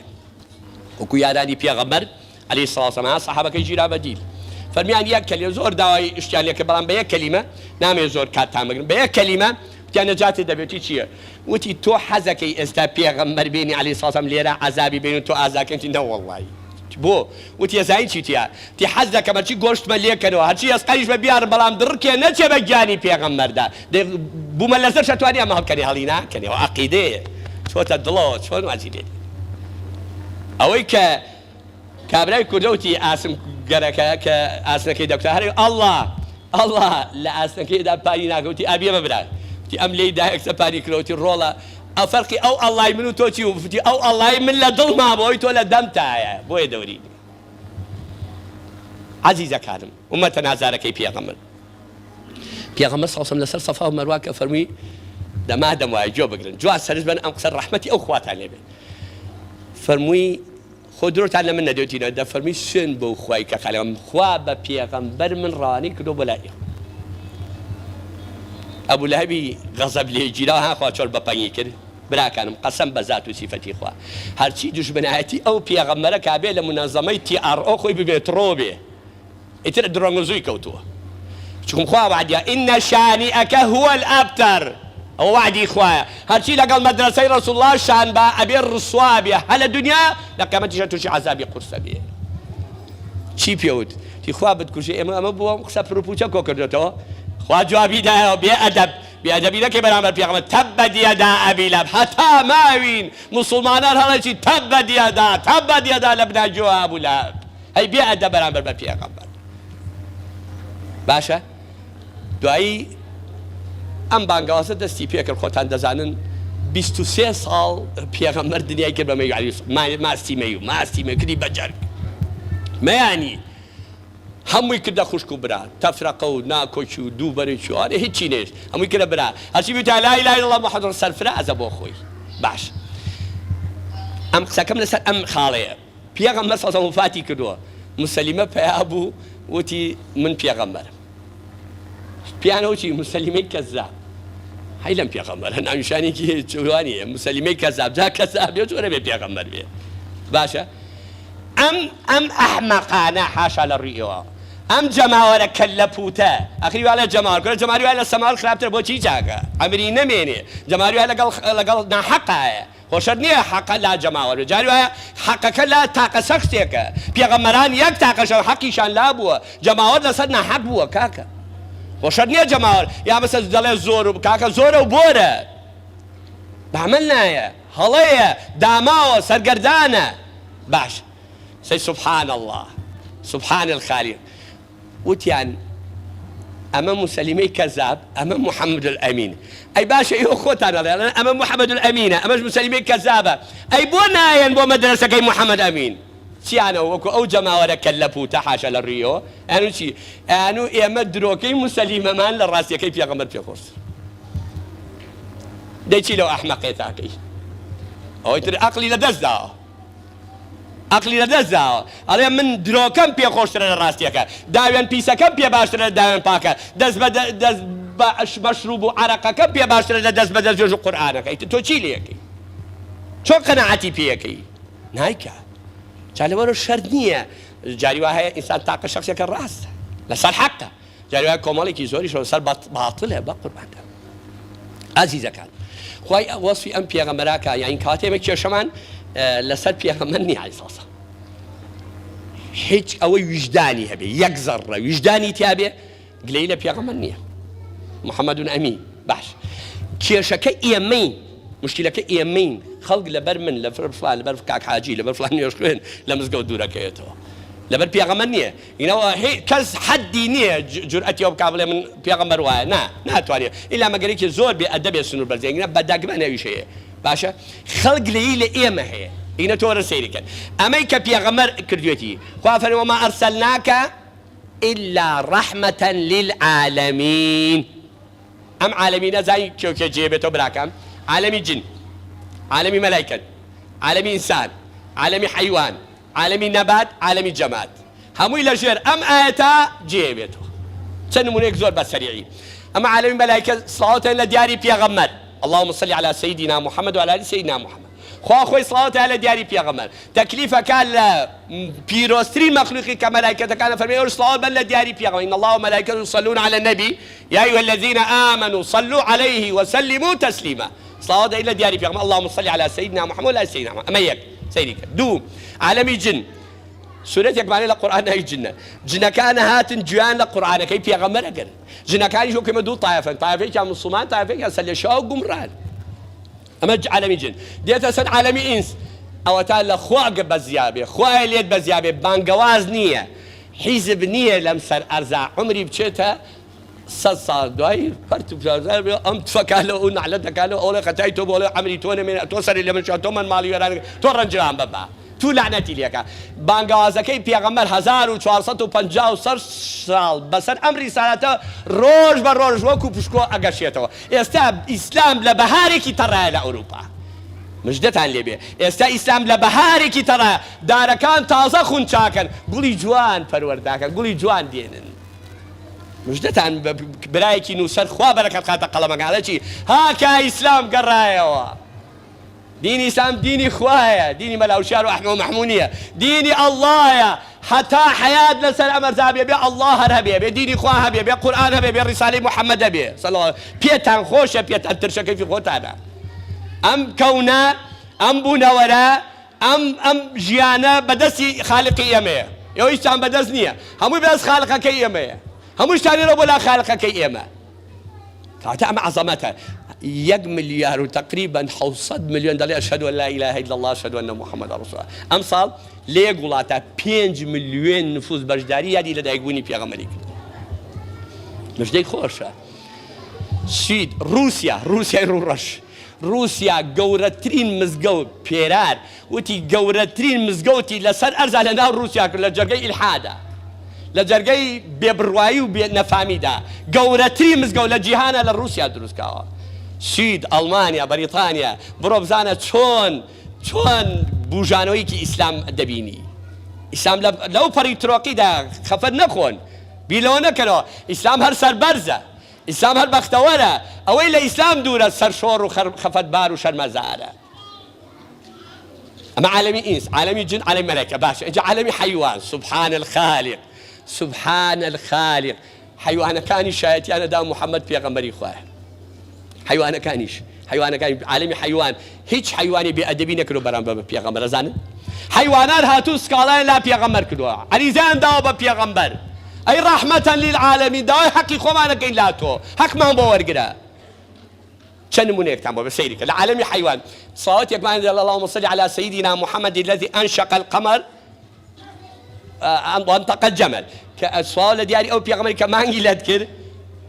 Speaker 6: وەکو یارانی پێغەمبەر عەلەیهی سەڵاتو وەسەلام سەحابەکەی گیرا بەدیل فەرمیان یەک کەلیمە زۆر داوای شتیان لێکە بەڵام بە یەک کەلیمە نامێ زۆر کاتتان بگرن بە یەک کەلیمە وتیان نەجاتێ دەبێتی چییە وتی تۆ حەزەکەی ئێستا پێغەمبەر بینی عەلەیهی سەڵاتو وەسەلام لێرە عەزابی بینی تۆ ئازاکەنتی نە وەڵڵی بۆ وتی ەزایی چیتیە تی حەز دەکەم هەرچی گۆشتمە لێکەنەوە هەرچی ئەسقەریش بە بیارە بەڵام دڕکێ نەچێ بە گیانی پێغەمبەردا بوومە لەسەر شەتوانی ئەمە هەڵکەنی هەڵی ناکەنەوە عەقیدەیە چۆتە دڵەوە چۆن وازی لێ ئەوەی کە کابرای کوردەوتی ئاسم گەرەکە کە ئاسنەکەی دەکوتە هەرێ ئەڵڵا لە ئاسنەکەیدا پانی ناکەوتی ئابیە بەبرا تی ئەم لێی دایەکسە پانی کرەوتی ڕۆڵە ئەو فەرقی ئەو ئەڵڵای من و تۆچی وفتی ئەو ئەڵڵای من لە دڵ مابەوەی تۆ لە دەمتایە بۆیە دەوری عەزیزەکانم ئومەتە نازارەکەی پێغەمبەر سەڵسەم لەسەر سەفا و مەروە کە فەرمووی دەمادەم وایە جۆ بگرن جوا سەرش بن ئەم قسە ڕەحمەتی ئەو خواتان لێ بێ فەرمووی خۆ درۆتان لە من نەدەوتینەوە دەفەرمی سوێن بەو خوای کە خالقم خوا بە پێغەمبەر من ڕەوانەی کردو بۆ لای ئەبوو لەهەبی غەزەب لێ گیرا ها خوا چۆن بەپەنگی کرد براکانم قەسەم بە زات و سیفەتی خوا هەرچی دوژمنایەتی ئەو پێغەمبەرە کابێ لە منەزەمەی TRO خۆی ببێت ڕۆ بێ ئیتر درۆنگزووی کەوتووە چکم خوا وعدیە ئینە شانیئەکە هووە الئەبتەر ئەوە وعدی خوایە هەرچی لەگەڵ مەدرسەی ڕەسوڵ الله شان بە ئەبێ ڕسوا بێ هە لە دونیا لە قیامەتیشە تووشی عەزابی قورسە بێ چی پێوت تی خوا بتکوژێ ئەمە بووە قسە پرۆپوچە کۆ کردێتەوە خوا جوابی دایەوە بێئەدەبی نەکەی بەرامبەر پێغەمبەر تەبەت یەدا ئەبی لەهەب هەتا ماوین موسڵمانان هەڵێکی تەبەت یەدا لەبنا جۆ ئەبوو لەهەب هەی بێئەدەب بەرامبەر بە پێغەمبەر باشە دوایی ئەم بانگەوازە دەستی پێکرد خۆتان دەزانن 23 ساڵ پێغەمبەر دنیای کرد بە مەیو ماستی مەکردی بەجەرگ مەیانی هەمووی کردە خوشک و برا تەفرەقە و ناکۆچی و دووبەرێکی و ئارێ هیچی نێش هەمووی کردە برا هەرچی بێتە لا ئیلاهە ئیلەڵڵاه محەممەد سەرفرە ئەزە بۆ خۆی باش ئەم قسەکەم لەسەر ئەم خاڵەیە پێغەمبەر سەڵسەڵ وفاتی کردووە مسەلیمە پیا بوو وتی من پێغەمبەرم پیانەوەچی مسەلیمەی کەزاب هەی لەم پێغەمبەرە ناویشانێکی جوانیە مسەلیمەی کەزاب جا کەزاب بێ جۆرە بێ پێغەمبەر بێ باشە ئەم ئەحمەقانە حاشا لە ڕوویەوە ئەم جەماوەرە کەللەپوتە ئەخری وا لە جەماوەر کورە جەماوەری وای لە سەماوەر خراپتر بۆچی چاکە ئەمری نەمێنێ جەماوەری وای لەگەڵ ناحەقایە خۆشەر نییە حەقە لا جەماوەر جاری وایە حەقەکە لا تاقە سەختێکە پێغەمبەران یەک تاقەشە حەقیشان لا بووە جەماوەر لەسەر ناحەق بووە کاکە خۆشەر نییە جەماوەر یا بەسەر دەڵێ زۆر و کاکە زۆرە و بۆرە بەعمل نایە هەڵەیە داماوە سەرگەردانە باش سەی سبحان الله سبحان الخالق وتیان ئەمە موسەلیمەی کەذاب ئەمە محەممەد الئەمین ئەی باشە ئێوە خۆتان دەڵێن ئەمە محەممەد الئەمینە ئەمەش موسەلیمەی کەذابە ئەی بۆ نایەن بۆ مەدرسەکەی محەممەد ئەمین چیانەوە وەکو ئەو جەماوەرە کەللەپوتە حاشە لە ڕیۆ ئەنوو چی ئەنوو ئێمە درۆکەی موسەلیمەمان لە ڕاستیەکەی پێغەمبەر پێخۆش دەیچی لەو ئەحمەقێ تاکەی ئەوەی تر عەقلی لەدەستداوە عەقلی لەدەستداوە ئەڵێ من درۆکەم پێ خۆشترە لە ڕاستیەکە داوێن پیسەکەم پێ باشترە لە داوێن پاکە دەست بە مەشروب و عەرەقەکەم پێ باشترە لە دەست بە دەستێژ و قورئانەکەی تۆ چی لێەکەی چۆن قەنەعەتی پێیەکەی نایکە جا لەوەرە شەرت نییە جاری وا هەیە ئینسان تاقە شەخصێکە ڕاستە لەسەر حەقە جاری وایە کۆمەڵێکی زۆریش لەسەر باتڵە بە قورباندا ئازیزەکان خوای وەسفی ئەم پێغەمبەراکە یعنی کاتێمە کێشەمان لەسەر پێغەمبەر نییە عەلەیهیسسەلام هیچ ئەوەی ویژدانی هەبێ یەک زەڕە ویژدانی تیابێ گلەی لە پێغەمبەر نییە محەممەد ئەمین باش کێشەکە ئێمەین مشکلەکە ئێمەین خەڵک لەبەر من لەبەر فلان لەبەر کاک حاجی لەبەر فلان نوێژ خوێن لە مزگەوت دوورەکەوێتەوە لەبەر پێغەمبەر نییە ئینەوە کەس حەدی نییە جورئەتی ئەو بکا بڵێ من پێغەمبەر وایە ناتوانێت ئیلا مەگەرێکی زۆر بێ ئەدەبێ سنوور بەرزێنە بەداگمە نەویش هەیە باشە خەڵک لەیی لە ئێمە هەیە ئینە تۆ وەرە سەیریکەن ئەمەی کە پێغەمبەر کردوێتی خوا فەرمێ وەما ئەرسەلناکە إلا رحمة للعالمين ئەم عالەمینە زای کێوکێ جێبێتەوە براکەم عالەمی جن عالەمی مەلایکەت عالەمی ئینسان عالەمی حەیوان عالەمی نەبات عالەمی جەماد هەمووی لەژێر ئەم ئاەتە جێبێتەوە چەند نمونەیەک زۆر بەسەریعی ئەمە عالەمی مەلایکەت سڵاوەتیان لە دیاری پێغەمبەر اللهم صل على سيدنا محمد وعلى آل سيدنا محمد خوا خۆی سڵاوەتی لە دیاری پێغەمبەر تەکلیفەکان لە پیرۆستترین مەخلوقی کە مەلایکەتەکانە فەرمێ ئەوش سڵاوەت بن لە دیاری پێغەمبەر إن الله وملائكته يصلون على النبي يا أيها الذين آمنوا صلوا عليه وسلموا تسليما صلوات إلى دياري في اللهم صل على سيدنا محمد وعلى سيدنا محمد أما يك سيدك دوم عالمي جن سورة يكمل القرآن هاي جنة جنة كان هات جوان القرآن كيف يغمر أجر جنة كان يشوف كم دو طائفة كان مسلمان طائفة كان سل شاو قمران أما عالمي جن ديت سن عالمي إنس أو تعالى خواق بزيابة خواق اليد بزيابة بانجواز نية حزب نية لمسر أرزع عمري بشتها سال دوای فرت بزار ام تفکالو نعلتکالو اول قتایتو بوله عملیتونه من توصل الى من شاتو من مالی وران تو رنجران بابا تو لعنتی لیکا بانگوازکی پیغمبر 1450 سال بسر امر رسالته روز بر روز وکو پشکو اگشیتو استا اسلام لبهاری کی ترى الى اوروبا مجدتان لبه استا اسلام لبهاری کی ترى دارکان تازه خون چاکن گولی جوان پرورداکن گولی جوان دینن مجدتان برایکی نووسەر خوا بەرەکەت خاتە قەڵەمەکانەی هاکە ئیسلام گەڕایەوە دینی ئیسلام دینی خوایە دینی مەلاوشار و ئەحمە و مەحموود نییە دینی ئەڵڵایە حتا حیات لەسەر ئەمەرزا بێ ئەڵڵا هەر هەبێ بێ دینی خوا هەبێ بێ قورئان هەبێ بێ ڕیسالەی موحەممەد هەبێ پێتان خۆشە پێتان ترشەکەی خۆتانە ئەم کەونە ئەم بوونەوەرە ئەم ژیانە بەدەستی خالقی ئێمەیە ئێوە هیچتان بەدەست نییە هەمووی بەدەست خالقەکەی ئێمەیە هەمووش تانێرە بۆ لا خالقەکەی ئێمە کاتە ئەمە عەزەمەتە 1 ملیار و تقریبا 600 ملیۆن دەڵێ ئەشهەدو ئەن لا إله إلا الله ئەشهەدو ئەنە محەممەد ڕەسوول الله ئەم ساڵ لێ وڵاتە 5 ملیۆن نفوس بەشداری یادی لە دایکبوونی پێغەمبەری کرد مژدەی خۆشە سوید رووسیای ڕوڕەش رووسیا گەورەترین مزگەوت پێرار وتی گەورەترین مزگەوتی لەسەر ئەرزا لە ناو رووسیا کرد لە جەرگەی ئیلحادە لە جەرگەی بێبڕوایی و بێ نەفامیدا گەورەترین مزگەوت لە جیهانە لە رووسیا دروستکراوە سوید ئەڵمانیا بەریتانیا بڕۆ بزانە چۆن بوژانەوەیکی ئیسلام دەبینی ئیسلام لەو پەڕی ترۆقیدا خەفەت نەخۆن بیلەوە نەکەنەوە ئیسلام هەر سەربەرزە ئیسلام هەر بەختەوەرە ئەوەی لە ئیسلام دوورە سەرشۆڕ و خەفەتبار و شەرمەزارە ئەمە عالەمی ئینس عالەمی جن عالەمی مەلایکە باشە اینجا عالەمی حەیوان سبحان الخالق سبحان الخالق حيوانەکانی شایەتیانە دا محەممەد پێغەمبەری خوایە حیوانەکانیش حیوانەکانی عالمی حیوان هیچ حیوانی بێئەدەبی نەکردو بەرامبەر بە پێغەمبەر ئەزانن حیوانات هاتوو سکاڵایان لا پێغەمبەر کردووە عەریزەیان داوە بە پێغەمبەر ئەی ڕەحمەتەن لیلعالەمین داوای حەقی خۆمانەکەین لا تۆ حەقمان بۆ وەرگرە چەند نمونەیەکتان بۆ بە سەیری کە لە عالەمی حیوان صلواتێکمان دێ اللهم صل على سيدنا محمد الذي أنشق القمر وانطق الجمل كأسوال دياري أو بيغمر كمانجي لذكر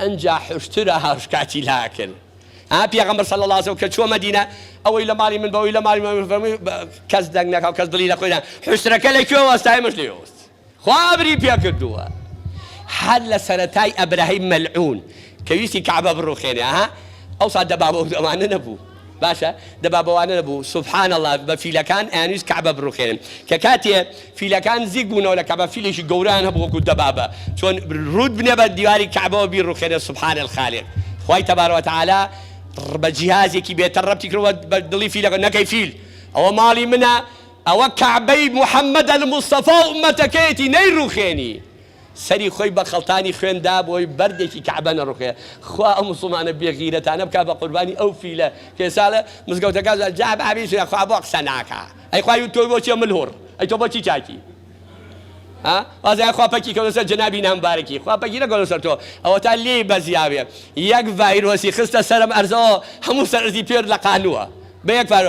Speaker 6: أنجا حشترها هشكاتي لاكر بيغمر صلى الله عليه وسلم كشو مدينة أو إلى مالي من بو إلى مالي من كز دقنك أو كز دليل أخونا حشترك لكو واستعي مش ليوست خوابري بيكردوا حل سنتاي إبراهيم ملعون كيسي كعبة بالروخين أو صاد دبابة وأنا نبو باشا دبابة وأنا نبو سبحان الله بفيلكان أنيس كعبة بالروخين ككاتية فيلكان زيقونا ولا كعبة فيلش جوران هبو كود دبابة شون رود بنبى دياري كعبة بالروخين سبحان الخالق خوي تبارك وتعالى بجهازي كي بيترب تكرو بدلي فيلك نكيفيل أو مالي منا أو كعبي محمد المصطفى أمتكيتي نيروخيني سەری خۆی بە خەڵتانی خوێندا بۆی بەردێکی کەعبە نەڕوخێ خوا ئەو موسڵمانە بێغیرەتانە بکا بە قوربانی ئەو فیلە کێساڵە مزگەوتەکە جا بابی خوا بۆ قسە ناکا ئەی خوای تۆی بۆچی ملهوڕ ئەی تۆ بۆچی چاکی وازای خوا پەکی کەوتە سەر جەنابی نامبارەکی خوا پەکی نەکەوتە سەر تۆ ئەوە تا لێی بەزیاوێ یەک ڤایرۆسی خستە سەرم ئەرزەوە هەموو سەرزی پێر لە قانووە بە یەک فار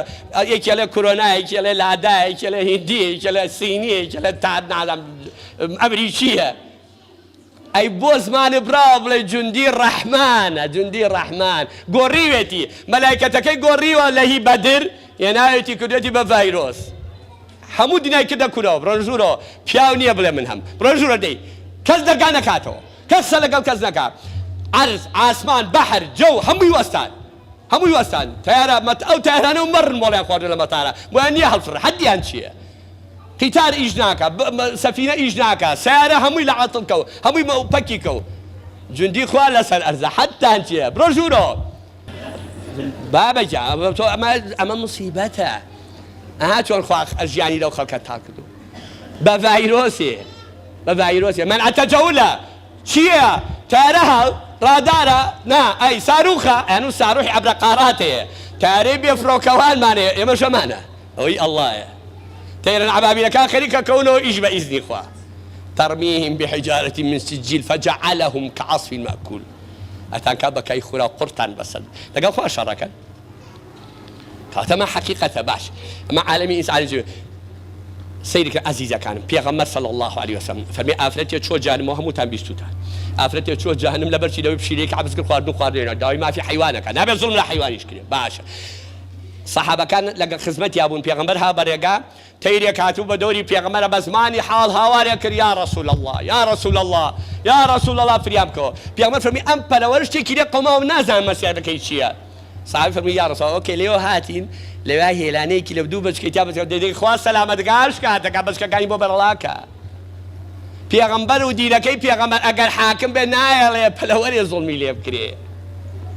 Speaker 6: یەکێ لە کۆرۆنا یەکێ لە لادا یەکێ لە هیندی یەکێ لە سینی یەکێ لە تاد نازانم ئەمریکیە ئەی بۆ زمانی براو بڵێ جوندی ڕەحمانە جوندی ڕەحمان گۆڕیوێتی مەلایکەتەکەی گۆڕیوە لە هی بەدر هێناوێتی کردوێتی بە ڤایرۆس هەموو دینای کردە کورەوە بڕۆژوورەوە پیاو نییە بڵێ من هەم بڕۆژوورە دەی کەس دەرگا نەکاتەوە کەسە لەگەڵ کەس نەکات عەرز ئاسمان بەحر جەو هەمووی وەستان هەمووی وەستان تیارە ئەو تیارانە و مەڕن مۆڵیان خواردن لە مەتارە بۆیان نییە هەڵفڕ حەدیان چییە قیتار ئیش ناکە سەفینە ئیش ناکە سیارە هەمووی لە عەتڵ کەوت هەمووی پەکی کەوت جوندی خوا لەسەر ئەرزە حەتان چییە بڕۆژوورەوە بابەجا ئەمە موسیبەتە ئەها چۆن خوا ژیانی لەو خەڵکە تا کردو بە ڤایرۆسێ بە ڤایرۆسێ منعەتە جەولە چییە تارە هەڵ ڕادارە نا ئەی ساروخە ئەنوو ساروحی عەبرەقاراتەیە تارەی بێفرۆکەوانمانەیە ئێمە شەمانە ئەوەی ئەڵڵایە تيرن عبابيل كان خليك كونه إيش بإذن إخوة ترميهم بحجارة من سجيل فجعلهم كعصف مأكول أتان كابا كاي خورا قرطان بس لقال خوا شركا كاتما حقيقة باش مع عالمي إنسان سيدك عزيزة كان بيغمر صلى الله عليه وسلم فرمي آفرتي شو جهنم وهم تنبيستوتان آفرتي شو جهنم لبرشي لو يبشي ليك عبس قردن قاردين داوي ما في حيوانك نبي ظلم لا حيوان يشكله باشا صحابة كان لقى خدمتي أبون بيغمرها بريقا تيري كاتوب دوري بيغمر بزماني حال هواري كر يا رسول الله يا رسول الله يا رسول الله فريابكو بيغمر فرمي أمبلا ورشتي كده قوما ونازع مسيرة كيشيا صحابي فرمي يا رسول الله أوكي ليو هاتين ليو هيلاني كي لبدو بس كتابة دي خواص سلامتك عاشكاتك بس كاكاني ببرلاكا بيغمبر ودينكي بيغمر أقل حاكم بنايا لي بلوري ظلمي لي بكري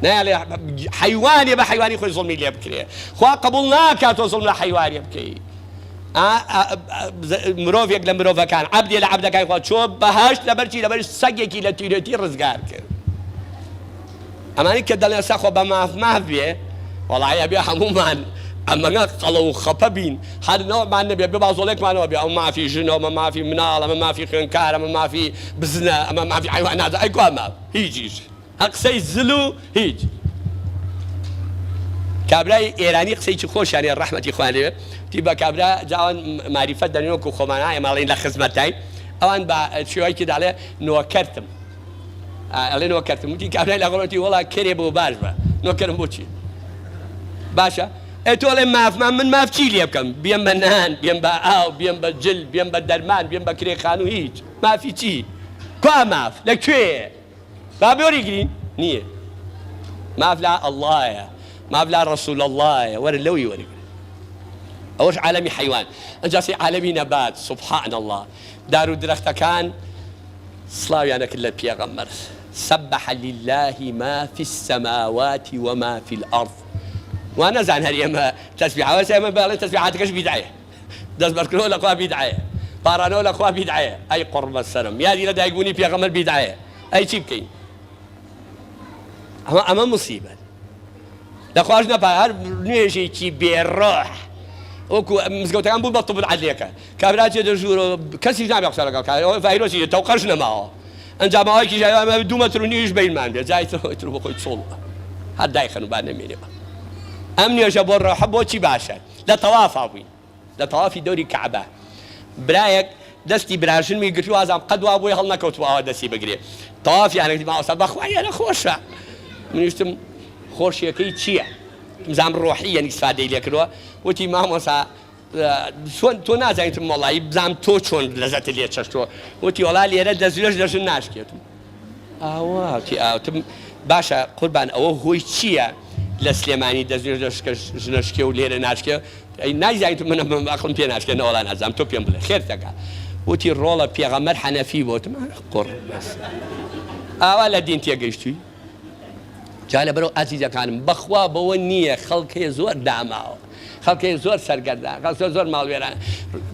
Speaker 6: نايا حيواني بحيواني خوي ظلمي لي بكري خوا قبولناك تو ظلم حيواني بكي مرۆڤێک لە مرۆڤەکان عەبدێ لە عەبدەکانی خوا چۆ بەهەشت لەبەر سەگێکی لە تیرەتی ڕزگار کرد ئەمانی کە دەڵێن سەخۆ بە ماف بێ وەڵای ئەبێ هەموومان ئەمەگە قەڵە و خەپە بین هەر نەوەمان نەبێ بێ بازۆڵێکمانەوە بێ ئەو مافی ژنەوە ئەمە مافی مناڵ ئەمە مافی خوێنکار ئەمە مافی بزنە ئەمە مافی حیوانات ئەی کوا ماف هیچیش هەر قسەی زل و هیچ کابرای ئێرانی قسەیکی خۆشیانێ ڕەحمەتی خوان لێوێ تی بە کابرا جاوان معریفەت دەنێن وەکو خۆمانایە ماڵین لە خزمەتای ئەوان بە شێوەیەکی دەڵێ نۆکەرتم ئەڵێ نۆکەرتم وتی کابرای لە گەڵۆتی وەڵا کەرێ بۆ باش بە نۆکەرم بۆچی باشە ئەی تۆڵێ مافمان من ماف چی لێ بکەم بێم بە نان بێم بە ئاو بێم بە جل بێم بە دەرمان بێم بە کرێخان و هیچ مافی چی کوا ماف لەکوێ با بۆری گرین نییە ماف لا ئەڵڵایە ماف لا رسول الله وەرە لەوی وەرگرن أوش عالمي حيوان أجاسي عالمي نبات سبحان الله دارو درختكان صلاوي أنا كل بيغمر سبح لله ما في السماوات وما في الأرض وأنا زعل هاليوم تسبيحة وسيما بالله تسبيحاتك إيش بدعية داس بركلو لقوا بدعية پارانەوە لە خوا بیدعەیە ئەی قوربە سەرم یادی لە دایکبوونی پێغەمبەر بیدعەیە ئەی چی بکەین ئەمە موسیبەت لەخواش نەپا هەر نوێژێکی بێڕۆح وەکو مزگەوتەکان بوو بە تۆبل عەدلێکە کابراچێ دەژوورە کەسیش نابێ قسە لەگەڵ کات ڤایرۆسی تەوقەش نەماوە ئەنجامەوەیکی ژایە 2 مەتر و نیش بینمان بێت جای تر بۆ خۆی چۆڵ هەر دایخەن و با نەمێنێەوە ئەم نوێژە بۆ ڕەحە بۆچی باشە لە تەوافا بووین لە تەوافی دەوری کەعبە برایەک دەستی براژنمی گرتی وازام قەد وا بۆی هەڵ نەکەوتوەوە دەستی بگرێ تەوافیانێکی ماوەسا بەخوایە نەخۆشە منیشتم خۆشیەکەی چییە زام ڕۆحی یعنی ئیسفادەی لێ کردووە وتی مامۆسا تۆ نازانیتم وەڵایی بزانم تۆ چۆن لەزەتت لێ چەشتووە وتی وەڵا لێرە دەزوێش دەژن ناشکێتم ئاوا وتی ئاوتم باشە قوربان ئەوە هۆی چییە لە سلێمانی دەزوێش ژنەشکێ و لێرە ناشکێ نایزانیتم منە ئەقڵم پێ ناشکێ نەوەڵا نازانم تۆ پێم بڵێ خێرتەکە وتی ڕۆڵە پێغەمبەر حەنەفی بۆتم قڕ ئاوا لە دین تێگەیشتووی جا لەبەرەوە ئازیزەکانم بەخوا بەوە نییە خەڵکێ زۆر داماوە خەڵکێ زۆر سەرگەردان خەڵکێ زۆر ماڵوێران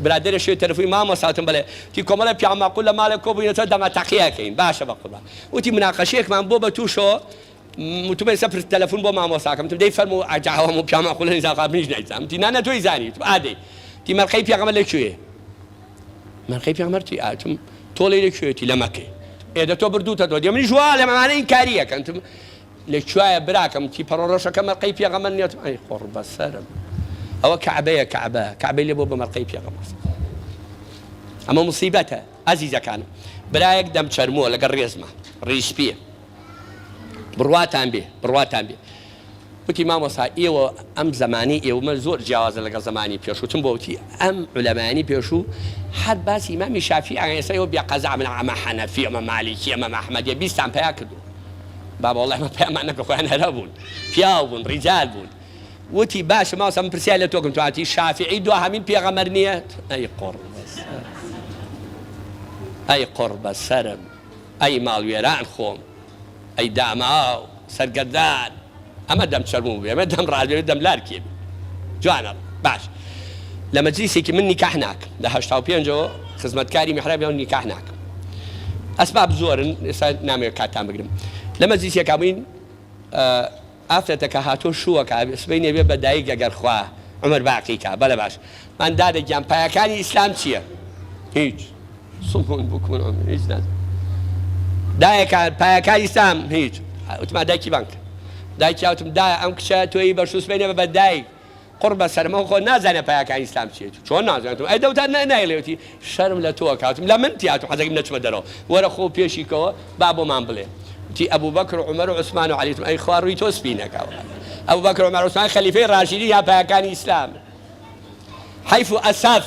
Speaker 6: برادێرە شوێ تەلەفۆنی مامۆستاتم بڵێ تی کۆمەڵە پیامەقول لە ماڵێ کۆبووینەوە دەمە تەقیەکەین باشە بەقوربان وتی مناقەشەیەکمان بۆ بە تووشەوە وتمە سەفر تەلەفۆن بۆ مامۆستاکەم تم دەی فەرموو ئاجاوەم و پیامەقول نزاقا منیش نایزانم تی نانە تۆی زانی تم ئادەی تی مەرخەی پێغەمبەر لەکوێیە مەرخەی پێغەمبەر تی ئاتم تۆڵی لەکوێیەتی لە مەکەی ئێدە تۆ بردووتە تۆ دیێ منیش وا لە مەمانە ئینکاریەکەن تم لەکوایە براکەم تی پەڕۆڕەشەکە مەرقەی پێغەمبەر نیەتم ئەی قوربە سەرم ئەوە کەعبەیە کەعبەی لێ بۆ بە مەرقەی پێغەمبەر ئەمە موسیبەتە ئەزیزەکانم برایەک دەم چەرمووە لەگەڵ ڕێزمە ڕیشپیە بڕواتان بێ وتی مامۆستا ئێوە ئەم زمانی ئێوەمە زۆر جیاوازە لەگەڵ زمانی پێشووتم بۆ وتی ئەم عولەمانی پێشوو هەر باسی ئیمامی شافعی ئەسا ئێوە بێقەزا من ئەمە حەنەفی ئەمە مالیکی ئەمە ئەحمەدیە بیستان پیا کردو بابا وەڵڵی ئەمە پەیامان نەکە خۆیان هەرە بوون پیاو بوون ڕیجال بوون وتی باشە ماوەسا من پرسیار لە تۆکەم توانتی شافعی دو هەمین پێغەمبەر نییە ئەی قوربە سەرم ئەی ماڵوێران خۆم ئەی داماو سەرگەردان ئەمە دەم چەرموو بێ ئەمە دەم ڕادێ دەم لارکێ جوانە باش لە مەجلیسێکی من نیکاح ناکەم لە 85ەوە خزمەتکاری میحرابیەوە نیکاح ناکەم ئەسباب زۆرن ئێستا نامەوێت کاتان بگرم لە مەجلیسێکا بووین ئافرەتەکە هاتۆ شووەکە سبەی نەبێ بە دایک ئەگەر خوا عومەر باقیکە بەلە باش من دادەگیان پایەکانی ئیسلام چییە هیچ سڵمون بکوون هیچ نازانم دایەکە پایەکانی ئیسلام هیچ وتما دایکی بانک دایکی وتم دایە ئەم کچە تۆی بەشوو سبەی نەبێ بە دایک قوربە سەرمە خۆ نازانێ پایەکانی ئیسلام چییە چۆن نازانێتم ئەی دەوتان نایڵێتی شەرم لە تۆ کاتم لە من تیاتم حەزەکەم نەچمە دەرەوە وەرە خۆ پێشیکەوە با بۆمان بڵێ تی ئەبوو بەکر و عومەر و عوسمان و عەلیتم ئەی خوا ڕووی تۆ سپی نەکاوە ئەبوو بەکر و عومەر و عوسمان خەلیفەی ڕاشیدی یا پایەکانی ئیسلام حیف و ئەسەف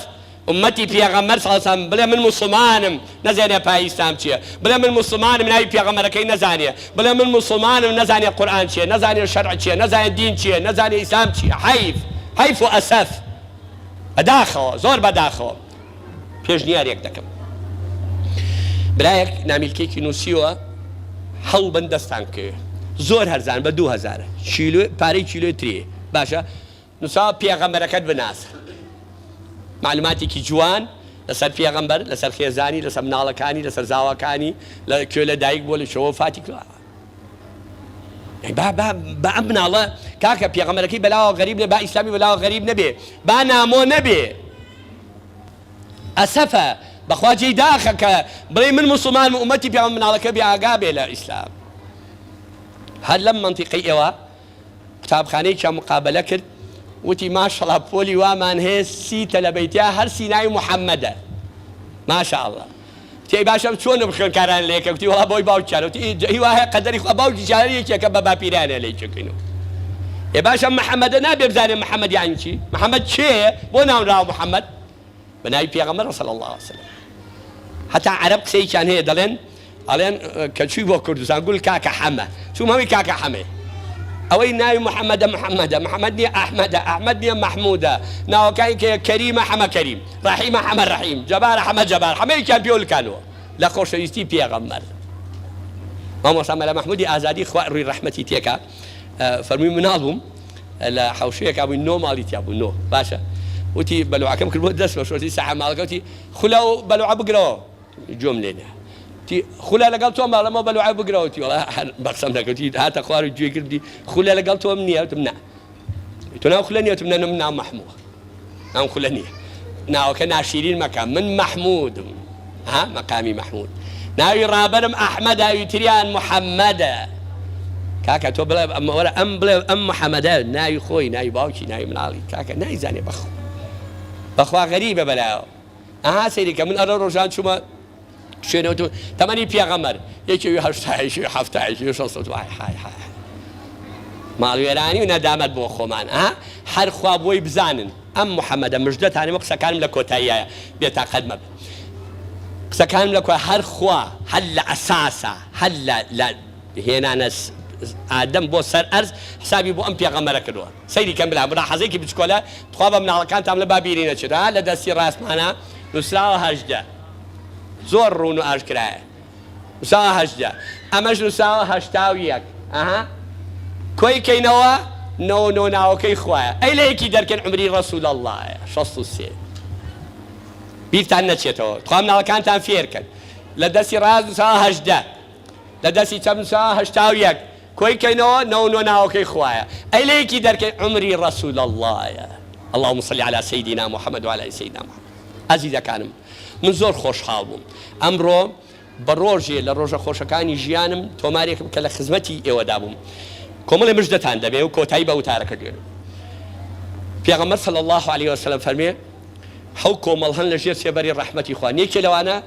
Speaker 6: ئومەتی پێغەمبەر صلی الله علیه و سلم بڵێ من موسڵمانم نەزانێ پای ئیسلام چییە بڵێ من موسڵمانم ناوی پێغەمبەرەکەی نەزانێ بڵێ من موسڵمانم نەزانێ قورئان چییە نەزانێ شەرع چییە نەزانێ دین چییە نەزانێ ئیسلام چییە حیف و ئەسەف بەداخەوە زۆر بەداخەوە پێشنیارێک دەکەم برایەک نامیلکێکی نووسیوە هەڵ بن دەستان کرد زۆر هەرزان بە 2000 پارەی کیلۆی ترێ باشە نووسا پێغەمبەرەکەت بناسە معلوماتێکی جوان لەسەر پێغەمبەر لەسەر خێزانی لەسەر مناڵەکانی لەسەر زاوەکانی لەکوێ لە دایک بۆ لە شەوە فاتی کردووە با ئەم مناڵە کاکە پێغەمبەرەکەی بەلاوە غەریب نەبێ با ئیسلامی بەلاوە غەریب نەبێ با نامۆ نەبێ ئەسەفە بەخوا جێی داخە کە بڵێ من موسڵمانم و ئومەتی پێغەمبەر مناڵەکە بێ ئاگا بێ لە ئیسلام هەر لەم مەنتیقەی ئێوە قوتابخانەیەکیان مقابلە کرد وتی ماشەڵڵا پۆلی وامان هەیە سیتە لە بەیتیا هەر سینای محەممەدە ماشاءڵڵا تی باشم چۆن بخێنکاران لێکە وتی وەڵا بۆی باوکیانە وتی هی وایە قەدەری خوا باوکی جارێکێکە بە باپیرانە لێی چکەینەوە ێ باشە محەممەدە نابێ بزانێ محەممەد یانی چی محەممەد چێ بۆ ناونراوە محەممەد بە ناوی پێغەمبەر صلی الله علیه وسلم هەتا عەرەب قسەیەکیان هەیە ئەڵێن کە چووی بۆ کوردستان گول کاکە حەمە چووم هەوی کاکە حەمێ ئەوەی ناوی محەممەدە محەممەد نییە ئەحمەد نییە مەحموودە ناوەکانی کە کەریمە حەمە کەریم ڕەحیمە حەمە ڕەحیم جەبارە حەمە جەبار حەمەیەکیان پێوەلکانەوە لە خۆشەویستی پێغەمبەر مامۆستا مەلا مەحموودی ئازادی خوا ڕووی ڕەحمەتی تێکا فەرمووی مناڵ بووم لە حەوشەیەکا بووین 9 ماڵی تیا بوو 9 باشە وتي بلوعكم كل مدة وشوتي ساعة مالك وتي خلاو بلوع بقرأ جملة تي خلا لقلتوا ما لما بلوع بقرأ وتي والله بقسم لك وتي هات أخوار الجوي كردي خلا لقلتوا مني وتمنع تناو خلني وتمنع نمنع محمود نعم خلني ناو كنا شيرين مكان من محمود ها مقامي محمود ناوي رابرم أحمد هاوي تريان محمد كاكا تو بلا أم ولا أم بلا أم محمد ناوي خوي ناوي باوشي ناوي منالي كاكا ناوي زاني بخوا غريبة بلا سيدي كمن أرى رجال شما شنو تو تماني بيغمر يجي هشتاعي شو حفتاعي شو شصت هاي مالو يراني وندامت بو خومان هر خواب وي بزانن أم محمد مجدت يعني مقصة كان لكوتايا بيتا خدمة قصة كان لك هر خوا هل أساسا هل لا هنا ناس آدم بو سر أرز حسابي بو أم بيغمر كدوا سيدي كم بلا برا حزيكي بتشكولا تخوابا من علاقان تعمل بابيرين شدا لدسي راس معنا نسراو هجدا زور رونو أشكرا نسراو هجدا أمش نسراو هشتاويك كوي كينوا نو ناو كي خوايا أي ليكي دركن عمري رسول الله شصو السيد بيفتان نتشيتو تخوام علاقان تعمل فيركن لدسي راس نسراو هجدا لدسي تم نسراو هشتاويك كوي كينوا نو ناو كي خوايا أي ليكي دركن عمري رسول الله اللهم صل على سيدنا محمد وعلى آل سيدنا محمد عزيزة كانم من زور خوش حال بوم أمرو بروجي لروجا خوشكاني جيانم توماريكم كلا خدمتي إيوادابوم كومل مجدتان دبي وكوتاي بوتارك ديالو پیغمبر صلى الله عليه وسلم فرمي حو كومل هن لجير سيبري رحمتي خوا نيكي لو أنا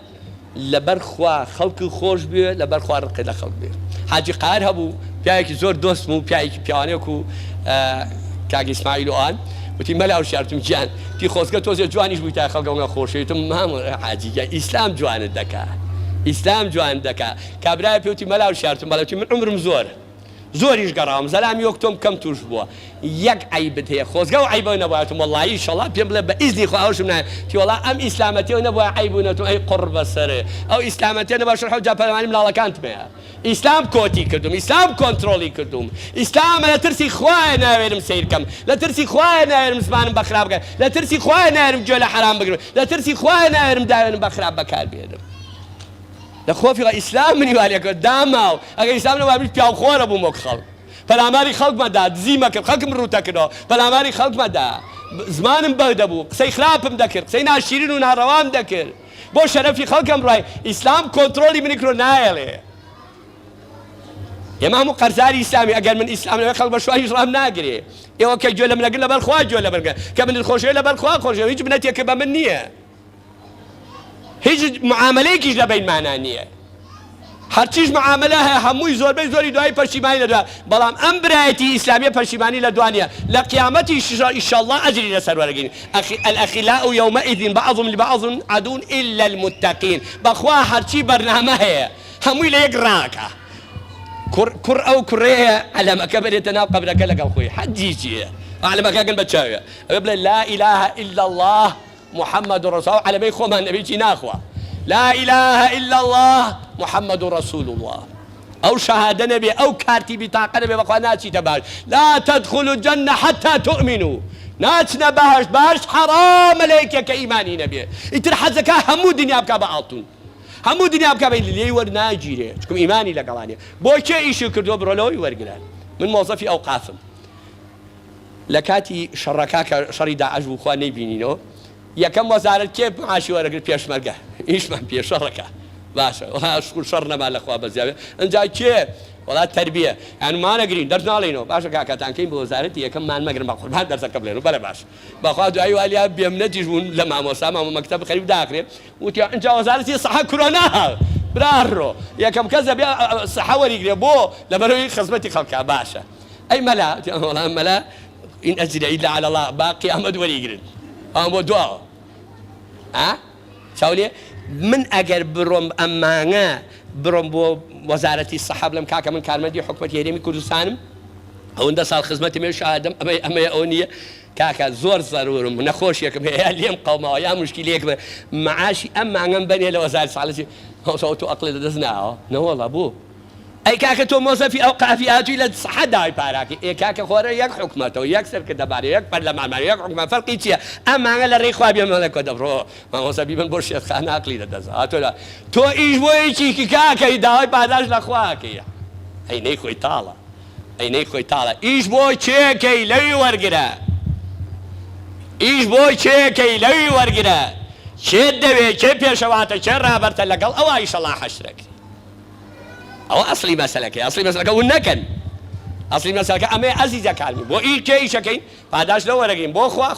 Speaker 6: لبر خوا خلق خوش بيه لبر خوا رقي لخلق بيه حاجي قار هبو بيايك زور دوست مو بيايك بيانيكو كاقي اسماعيلو آن وتي ملاو شارتم جان تي خوزگا توزي جوانيش بيتا خلقا خوشيتم مهم حاجي اسلام جوان الدكا اسلام جوان الدكا كابراي بيوتي ملاو شارتم ملاوتي من عمرم زوريش قرام زلام يوكتم كم توش بوا يك عيبت هي خوزگا وعيبو نبواتم والله ان شاء الله بيملا باذن خواهوش من تي والله ام اسلامتي ونبوا عيبونتم اي قرب سر او اسلامتي نبوا شرحوا جابلاني من لا كانت بها اسلام كوتي كردوم اسلام كنترولي كردوم اسلام لا ترسي خوانا ويرم سيركم لا ترسي خوانا ويرم زمان بخراب لا ترسي خوانا ويرم جوله حرام بقر لا ترسي خوانا ويرم داين بخراب بكال بيدم لا خوفي اسلام مني عليك قدامه اگر اسلام نو بيش بياو خور ابو مخل فالاماري خلق مداد زيمك خلق مروتا كده فالاماري خلق مداد زمان بغدبو قسي خراب مذكر قسي ناشيرين وناروام ذكر بو شرفي خلق امراي اسلام كنترولي من كرو نايله يا مامو قرزاري اسلامي اقل من اسلام لو خلق بشوي يشرب ناقري اي اوكي جوله من اقل بالخوا جوله من كمن الخوشيه بالخوا خوشيه يجي بنتي كبا منيه هیچ معاملەیەکیش لەبین مانانیە هەرچیش معاملە هەمووی زۆربەی زۆری دوای پەشیمانی لەدوا بەڵام ئەم برایەتی ئیسلامیە پەشیمانی لە دوانیە لە قیامەتی ئینشاءالله ئەجری لەسەر وەرەگرین الأخلاء يومئذ بعضهم لبعض عدو إلا المتقين بەخوا هەرچی بەرنامە هەیە هەمووی لە یەک ڕاکە کوڕ ئەو کوڕەیە عەلەمەکە بێتە ناو قەبرەکە لەگەڵ خۆی حەجی چییە عەلەمەکە گەن بەچاوێ ئەوێ بڵێ لا إله إلا الله محمد رسول الله على بي خوما النبي ناخوا لا إله إلا الله محمد رسول الله أو شهادة نبي أو كارتي بطاقة نبي بقوا ناتي تباش لا تدخلوا الجنة حتى تؤمنوا ناتنا باش حرام عليك كإيماني نبي يترحز زكاة همو دنيا بكا بعطون همو دنيا بكا بين اللي ورناجي تكون إيماني لقلاني بوشي إيشو كردو برولوي ورقلان من موظفي أوقافهم لكاتي شركاك شريدا عجو خواني بينينو یەکەم وەزارەت کێ معاشی وەرەگرت پێشمەرگە ئیشمان پێشەڕەکە باشە شکر شەڕ نەما لەخوا بەزیاوێ ئەنجا کێ وڵات تەربیە یانمانەگرین دەرس ناڵێنەوە باشە کاکەتانکەین بۆ وەزارەتی یەکەممان مەگرن بە قوربان دەرسەکە بڵێن بەڵێ باش بەخوا دوایی والیا بێمنەتیش بوون لە مامۆستا مامۆ مەکتەب خەریب داخرێ وتی ئەنجا وەزارەتی سەحە کورۆنا برارڕۆ یەکەم کەس دەبێ سەحە وەریگرێ بۆ لەبەرەوەی خزمەتی خەڵکە باشە ئەی مەلا وەڵام مەلا ئین ئەجرە ئیلا عەلە الله با قیامەت وەریگرن بۆ دواوە چاولێ من ئەگەر بڕۆم ئەمانە بڕۆم بۆ وەزارەتی سەحە بڵێم کاکە من کارمەندی حکومەتی هەرێمی کوردستانم ئەوەندە ساڵ خزمەتی مێ شادم ئەمەیە ئەو نییە کاکە زۆر زەرورم نەخۆشیەکەم هەیە لێم قەومەوە یا مشکلەیەکم معاشی ئەم مانگەم بەنێ لە وەزارەتی ساڵەتی هەوسەوە تو ئەقڵێ دەست ناوە نەوەڵە بوو ئەی کاکە تۆ مۆزەفی ئەو قافی هاتووی لە سەحەت داوای پاراکە ئێ کاکە خۆرە یەک حکومەتەوە یەک سەرکردەبارە یەک پەرلەمانمانە یەک حکومەت فەرقی چییە؟ ئەم مانگە لە ڕێی خوا بێمەڵێ کۆ دەبڕۆ مامۆسەبی من بۆ شێتخانە عەقلی دەدەزە هاتۆ تۆ ئیش بۆ یەکێکی کاکەی داوای پاداش لە خواکەیە ئەینەی خۆی تاڵە ئەینەی خۆی تاڵە ئیش بۆ چێکەی لەوی وەرگرە ئیش بۆ چێکەی لەوی وەرگرە چێت دەوێت چێ پێشەواتە چێ ڕابەرتە لەگەڵ ئەوە ئیشەڵا حەشرەکە ئەوە ئەسڵی مەسەلەکەی ئەسڵی مەسەلەکە ون نەکەن ئەسڵی مەسەلەکە ئەمێ عەزیزەکانمی بۆ ئیش چێ ئیشەکەین پاداش لە وەرەگەین بۆ خوا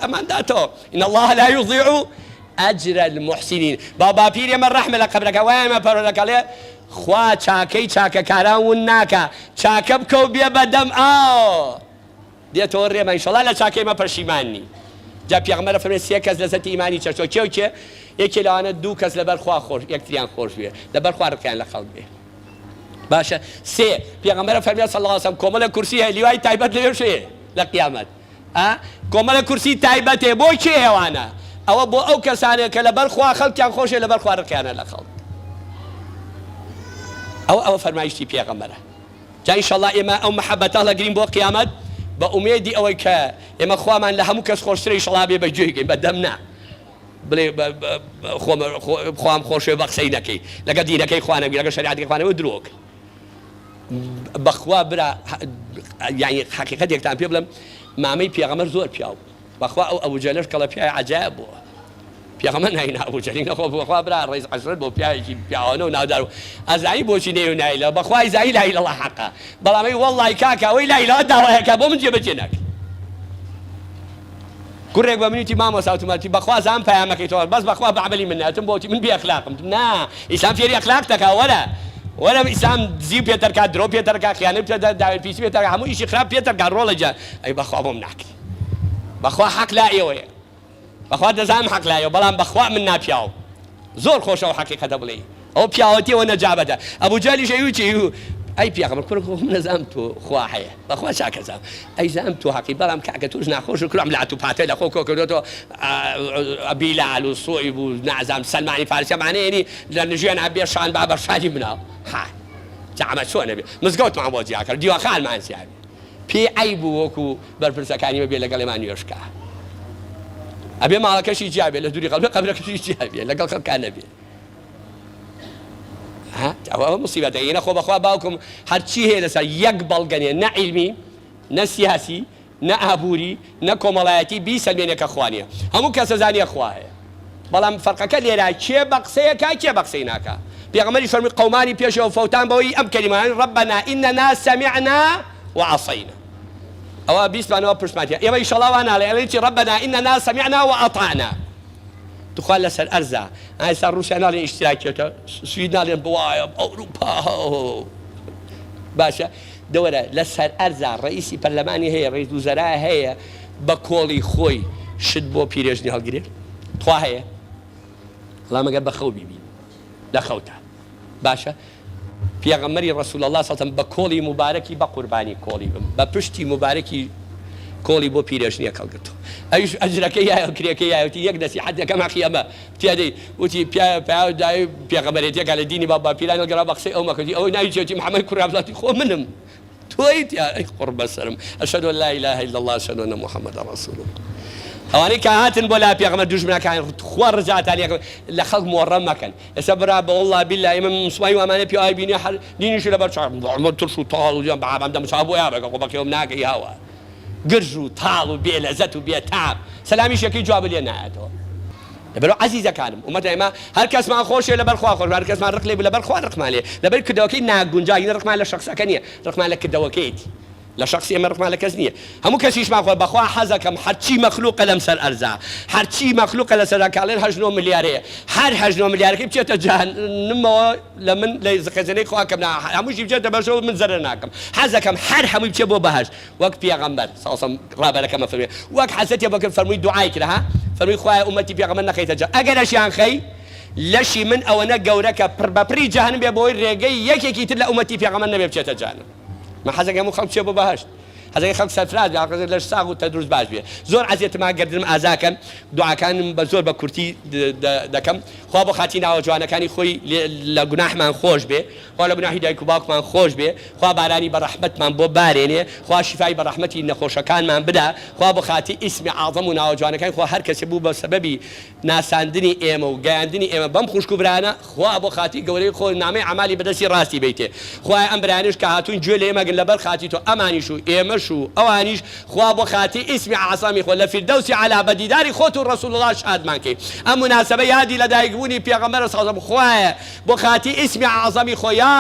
Speaker 6: ئەمانداتەوە إن الله لا يضيع أجر المحسنين بابا پیر ئێمە ڕەحمە لە قەبرەکە وایە ئێمە پەروەردەکەڵێ خوا چاکەی چاکەکاران ون ناکە چاکە بکە و بێ بەدەم ئاو دێتەوە ڕێمە ئینشەڵا لە چاکەی مە پەشیمانی جا پێغەمبەر فەرمێ سێ کەس لەزەتی ئیمانی چەشتۆ کێ و کێ یەکێ لەوانە دوو کەس لەبەر خوا خۆش یەکتریان خۆش بێ لەبەر خوا ڕقیان لە خەڵک بێ باشە سێ پێغەمبەر فەرمێ صلی الله علیه وسلم کۆمەڵە کورسی هەیە لیوای تایبەت لەوێ شەیە لە قیامەت کۆمەڵە کورسی تایبەتێ بۆ کێ ئێوانە ئەوە بۆ ئەو کەسانێک کە لەبەر خوا خەڵکیان خۆشێ لەبەر خوا ڕقیانە لە خەڵک ئەوە فەرمایشتی پێغەمبەرە جا ئینشەڵا ئێمە ئەو مەحەبەتە هەڵەگرین بۆ قیامەت بە ئومێدی ئەوەی کە ئێمە خوامان لە هەموو کەس خۆشترە ئینشەڵا بێ بەگوێگەین بەدەم نا بڵێ خوام خۆشێ بە قسەی نەکەی لەگە دینەکەی خوا نەبی لەگە شەریعەتی خوانەوە درۆک بەخوا برا یعنی حەقیقەتێکتان پێ بڵێم مامەی پێغەمبەر زۆر پیاو بەخوا ئەو ئەبوجەلەش کەڵە پیاوی عەجایب بووە پێغەمبەر ناینا ئەبوجەلی نەخۆ بەخوا برا ڕیس عەشرەت بۆ پیاوێکی پیاوانە و ناودار و ئەزایی بۆچی نێ و نایلە بەخوا ئیزایی لا ئیلە ئیلڵا حەقە بەڵام وەڵڵای کاکە ئەوەی لا ئیلە داوایەکە بۆ من جێبەجێ ناکەی کوڕێک بە منیتی مامۆستا وتمەتی بەخوا زان پەیامەکەیتەوە بەس بەخوا بەعمەلی من نەتم بۆتی من بێ ئەخلاقم نا ئیسلام فێری ئەخلاق دەکا وەرە ئیسلام زیو پێتەرکا درۆ پێتەرکا خیانەت پێدە داوای پیسی پێتەرکا هەموو ئیشی خراپ پێتەرکا ڕۆڵە جا ئەی بەخوا بۆم ناکەی بەخوا حەق لا ئێوەیە بەخوا دەزانم حەق لایە بەڵام بەخوا من ناپیاو زۆر خۆشە و حەقیقەتە بڵێ ئەو پیاوەتیەوە نەجابەتە ئەبوجەلیش ئەیوتی ئەی پێغەمبەر کوڕ من نەزانم تۆ خوا هەیە بەخوا چاکەزانم ئەی زانم تۆ حەقی بەڵام کاکە تۆش ناخۆش و کوڕم لات و پاتەی لە خۆ کۆ کردوتەوە بیلال و سوعیب و نازانم سەلمانی فارسیەمانەیەنی لە نژێن هەبێ شان با بەرشانی مناو جامە چۆنە بێ مزگەوتمان بۆ جیا کرد دیوەخانمان زیابێ پێی عەیب بوو وەکو بەرپرسەکانی بێ لەگەڵ ئێمان نوێشکە ئەبێ ماڵەکەشی جیابێ لە دووری قەبرەکەشی جیابێ لەگەڵ خەڵکان نەبێ ئەوە موسیبەتە ئێنە خۆ بەخوا باوکم هەرچی هەیە لەسەر یەک بەڵگەنێ نە عیلمی نە سیاسی نە ئابووری نە کۆمەڵایەتی بیسەلمێنێکە خوا نییە هەموو کەسە زانیە خوا هەیە بەڵام فەرقەکە لێرە کێ بە قسەیەکا کێ بە قسەی ناکا پێغەمبەری فەرمی قەومانی پێشەوە فەوتان بەوەی ئەم کەلیمانە ڕەبەنا ئینەنا سەمیعنا وعەصەینا ئەوە بیستمانەوە پشتماتیە ئێمە ئینشەڵا وا ناڵێ ئەڵێی ڕەبەنا ئینەنا سەمیعنا وئەطەعنا توخوا لەسەر ئەرزە ئێستا ڕووسیا ناڵێن ئیشتراکێتە سوید ناڵێن بوایە ئەوروپا باشە دەوەرە لەسەر ئەرزە ڕئیسی پەرلەمانی هەیە ڕئیس وزەرا هەیە بە کۆڵی خۆی شت بۆ پیرێژنی هەڵگرێت توا هەیە وەڵام ئەگەر بە خەو بیبین لە خەوتە باشە پێغەمبەری ڕەسوول الله صلی الله علیه و سلم بە کۆڵی مبارەکی بە قوربانی کۆڵی بم بە پشتی مبارەکی کۆڵی بۆ پیرێژنیە هەڵگرتەوە ئەویش ئەجرەکەی یایە کرێکەی یایەتی یەک نەسیحەتەکەم ئەخیەمە تیادەی وتی پیاودای پێغەمبەرێتێکە لە دینی بابا پیران هەڵگەڕا بە قسەی ئەو مەکردی ئەوەی ناویچێتی محەممەد کوڕی عەبدوڵڵاهی خۆ منم تۆیت یا ئەی قوڕ بەسەرم ئەشهەدو ئەن لا ئیلاهە ئیلا الله ئەشهەدو ئەنە محەممەدەن ڕەسوول الله ئەوانەی کە هاتن بۆ لا پێغەمبەر دوژمنەکان خوا ڕزاتانیەکە لە خەڵک مۆڕەم مەکەن ئێستا برا بە وەڵڵا بیللا ئێمە مسڵمانی وامانە پیاوی بینی دینیشی لەبەر چاوم ترش و تاڵ و بەعام دەمچا بۆ یابێکە خۆ بەکەوم ناکەی هاوە گرژ و تاڵ و بێلەزەت و بێتام سەلامیشەکەی جواب لێ نایەتەوە لەبەرەوە عەزیزەکانم ئومەتە ئێمە هەر کەسمان خۆشێ لەبەر خوا خۆش هەر کەسمان ڕق لێ لەبەر خوا ڕقمان لێ لەبەر کردەوەکەی ناگونجای ڕقمان لە شەخسەکە نییە ڕقمان لە کردەوەکەیتی لە شخصی ئێمە ڕقمان لە کەس نییە هەموو کەسیشمان خۆ بەخوا حەزەکەم هەرچی مەخلوقە لەم سەر ئەرزا هەرچی مەخلوقە لە سەرکاڵێن 8 ملیارەیە هەر 8 ملیارەکەی بچێتە جەهەنەمەوە لە من لە خەزانەی خوا کەم هەمووشی بچێتە بەشەوە من زەرر ناکەم حەزەکەم هەر هەمووی بچێت بۆ بەهەشت وەک پێغەمبەر سەڵسەم ڕابەرەکەمە فەرمووی وەک حەزەتێ بەکرد فەرمووی دوعای کرد ها فەرمووی خوایە ئومەتی پێغەمبەر نەخەیتە جە ئەگەرەشیان خەی لەشی من ئەوەنە گەورەکە پڕ بەپری جەهەنەم بێ بۆی ڕێگەی یەکێکی تر لە ئومەتی پێغەمبەر نەبێ بچێتە جەهەنەم من حەزەکەم هەموو خەڵک بچێت بۆ بەهەشت حەزەکەی خەڵک سەرفراز بێ لەش ساغ و تەدروست باش بێ زۆر عەزیەتما گەردنم ئازاکەن دوعاکانم بە زۆر بە کورتی دەکەم خوا بۆ خاتی ناوە جوانەکانی خۆی لە گوناحمان خۆش بێ خوا لە گوناحی دایک و باوکمان خۆش بێ خوا بارانی بە ڕەحمەتمان بۆ بارێنێ خوا شیفای بە ڕەحمەتی نەخۆشەکانمان بدا خوا بۆ خاتی ئیسمی عەظەم و ناوە جوانەکانی خوا هەر کەسێ بوو بە سەبەبی ناساندنی ئێمە و گەیاندنی ئێمە بەم خوشک و برانە خوا بۆ خاتی گەورەی خۆ نامەی عەمالی بەدەستی ڕاستی بیتێ خوای ئەم برانیش کە هاتوون گوێ لە ئێمەگن لەبەر خاتی تۆ ئەمانیش و ئێمەش و ئەوانیش خوا بۆ خاتی ئیسمی عەظەمی خۆ لە فیردەوسی عەلا بە دیداری خۆت و ڕەسوول الله شادمان کەی ئەم مناسبە یادی لە دایکبوونی پێغەمبەر سەڵام خوایە بۆ خاتی ئیسمی عەظەمی خۆ یا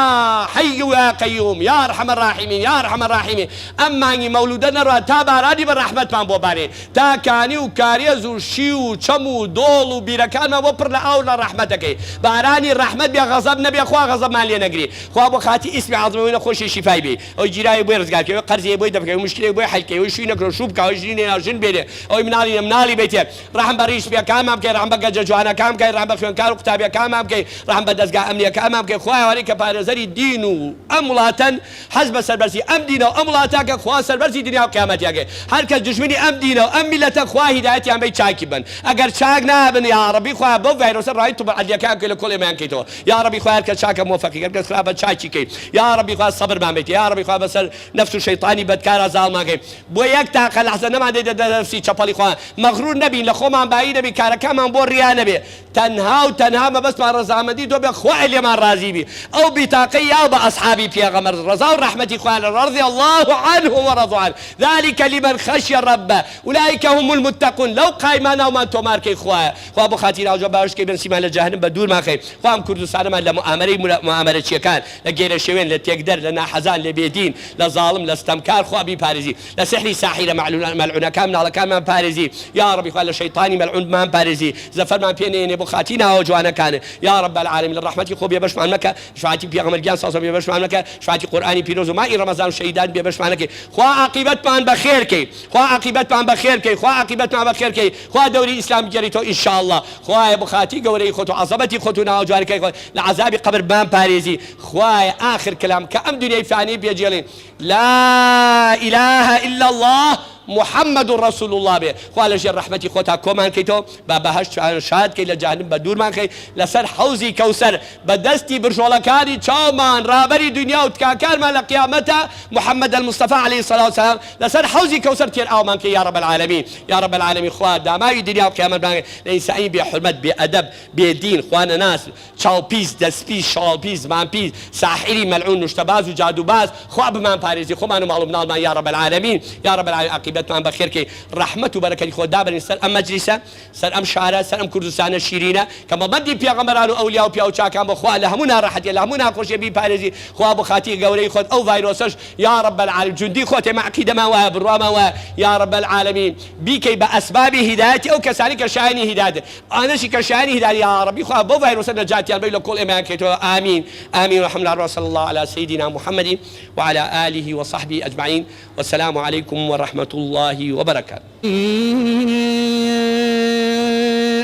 Speaker 6: حەی و یا قەیوم یا ئەرحەمە الراحیمین یا ئەرحەمە الراحیمین ئەم مانگی مەولودە نەڕوا تا بارانی بە ڕەحمەتمان بۆ بارێ تا کانی و کارێز و شی و چەم و دۆڵ و بیرەکانمان بۆ پڕ لە ئاو لە ڕەحمەتەکەی بارانی ڕەحمەت بێ غەزەب نەبێ خوا غەزەبمان لێ نەگری خوا بۆ خاتی ئیسمی عەظەمی نەخۆشی شیفای بێ ئەوی گیرای بۆی ڕزگارکەوە قەرزی بۆی دەبکەوە مشکلەی بۆی حەلکەوە شوی نەکرۆ شوو بکەوە ژینێ ناژن بێنێ ئەوی مناڵی بێتێ ڕەحم بە ڕیش پێکانمان بکەی ڕەحم بە گەجە جوانەکان بکەی ڕەحم بە خوێندکار و قوتابیەکانمان بکەی ڕەحم بە دەستگا ئەمنیەکانمان بکەی خوایەوەی کە پارێزەری دین و ئەم وڵاتەن حەز بە سەربەرزی ئەم دینە و ئەم وڵاتاکە خوا سەربەرزی دنیا و قیامەتیاکەی هەر کەس دژمنی ئەم دینە و ئەم میلەتە خوا هیدایەتیان بەی چاکی بن ئەگەر چاک نابن یا ڕەبی خوا بەو ڤایرۆسە ڕای تو بەعەدیەکان بکەی لە کۆڵ ئێمەیان کەیتەوە یا ڕەبی خوا هەر کەس چاکە مۆفەقی هەر کەس خراپە چاکی کەی یا ڕەبی خوا سەبرمان بێت یا ڕەبی خوا بەسەر نەفس و شەیطانی بەدکارە زاڵمان کەی بۆ یەک تاقە لەحزە نەمان دەیدە دەرسی چەپەڵی خوا مەغروور نەبین لە خۆمان بایی نەبی کارەکانمان بۆ ڕیا نەبێ تەنها و تەنها مەبەستمان ڕەزامەندی تۆ بێ خوای لێمان ڕازی بی ئەو بیتاقەی یا بە ئەسحابی پێغەمبەر ڕەزا و ڕەحمەتی خوایان رضي الله عنهم ورضوا عنه ذلك لمن خشي ربه أولئك هم المتقون لو قايمان أو ما تمار كي خوا بو خاطر أوجب باش كي بن سيمان الجهنم بدور ما خي خوام كردستان ما لمؤامرة شيكان لغير شوين لتقدر لنا حزان لبيدين لظالم لاستمكار خوا بي باريزي لسحري ساحرة ملعونة كامل على كامل باريزي يا ربي خوا لشيطاني ملعون ما باريزي زفر ما بيني بو خاتينا وجوانا كان يا رب العالمين للرحمة خو بيبش مع مكة شفاعتي بيغمر جان صاصا بيبش مع مكة شفاعتي قرآني بيروز وما رمضان شهيدان بيبش مع مكة خوا عاقبتمان بخير كي خوا عاقبتمان بخير كي خوا عاقبتمان بخير كي خوا دوري اسلام جريتو ان شاء الله خوا ابو خاتي قوري خطو عصبتي خطو ناوجوار كي لعذاب قبر بان باريزي خوا اخر كلام كأم دنيا فاني بيجيلين لا اله الا الله محمد رسول الله به خواله جر رحمتي خوتا كومان كيتو بابهش شاد كي لجهنم بدور مان كي لسر حوزي كوثر بدستي برجولكاني تشامان رابري دنيا وتكاكار مال قيامتها محمد المصطفى عليه الصلاه والسلام لسر حوزي كوثر تير او مان كي يا رب العالمين يا رب العالمين خوا داماي دنيا وقيامت انسان بحرمت بادب بدين خوانا ناس تشاو بيس دس بيس شال بيس مان بيس ساحري ملعون نشتباز وجادوباز خوا بمان باريزي خو ما معلوم نال يا رب العالمين يا رب العالمين من بخير كي رحمة وبركة خود دابر سر أم مجلسة سر أم شعراء سر أم كردستان شيرينة كما بدي بيغمران وأولياء وبياو شاكان بخوا لهمنا راحت لهمنا خوش بي بارزي خوا بخاتي قوري خود أو فيروسش يا رب العالمين جندي خوتي مع كيد ما وبرواما يا رب العالمين بيكي بأسباب هدايتي أو كسانك شاني هداية أنا شك شاني هداية يا ربي خوا بو فيروس نجاتي البي لكل إيمان كيتو آمين آمين ورحمة الله صلى الله على سيدنا محمد وعلى آله وصحبه أجمعين والسلام عليكم ورحمة الله وبركاته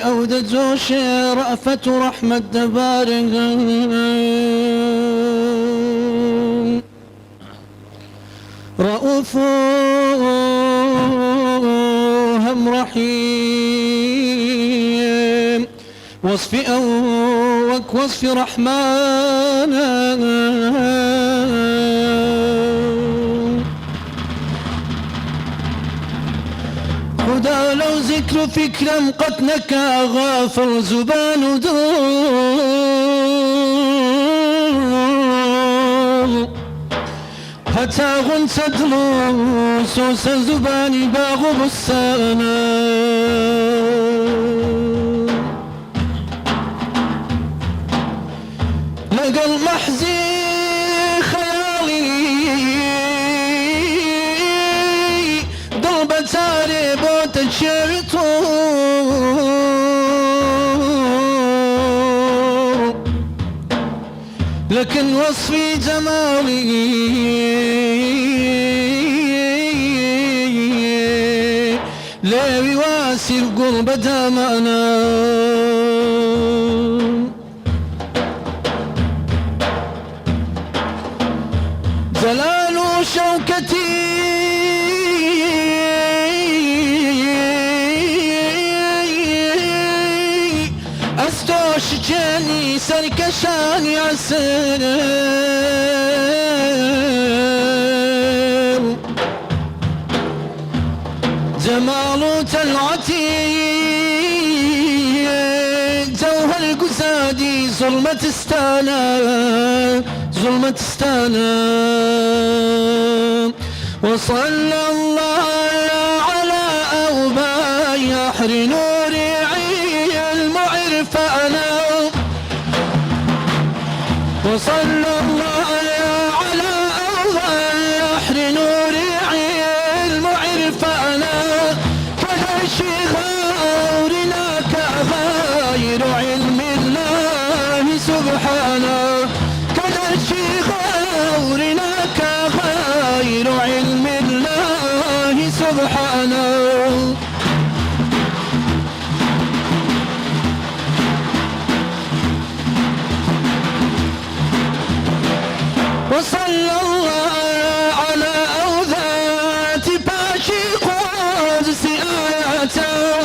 Speaker 3: أودت زوش رأفة رحمة دبارك رؤوف هم رحيم وصف أوك وصف رحمن هدى لو ذكر فكرا قد نكا غافر زبان دور حتى غنت دلو سوس زباني باغ بستانا لقى المحزي تاري بوت الشرطور لكن وصفي جمالي لا يواسي القلب دامنا جلال شوكتي كشان ياسر جمال تلعتي جوهر قسادي ظلمة استانا ظلمة استانا وصلى الله على أوباء يحر نوري علم عرفانا وصلى الله على أوباء يحر نوري علم عرفانا كذا شغورنا كغير علم الله سبحانه كذا شغورنا كغير علم الله سبحانه وصلى الله على أوذات باشي قدس آياته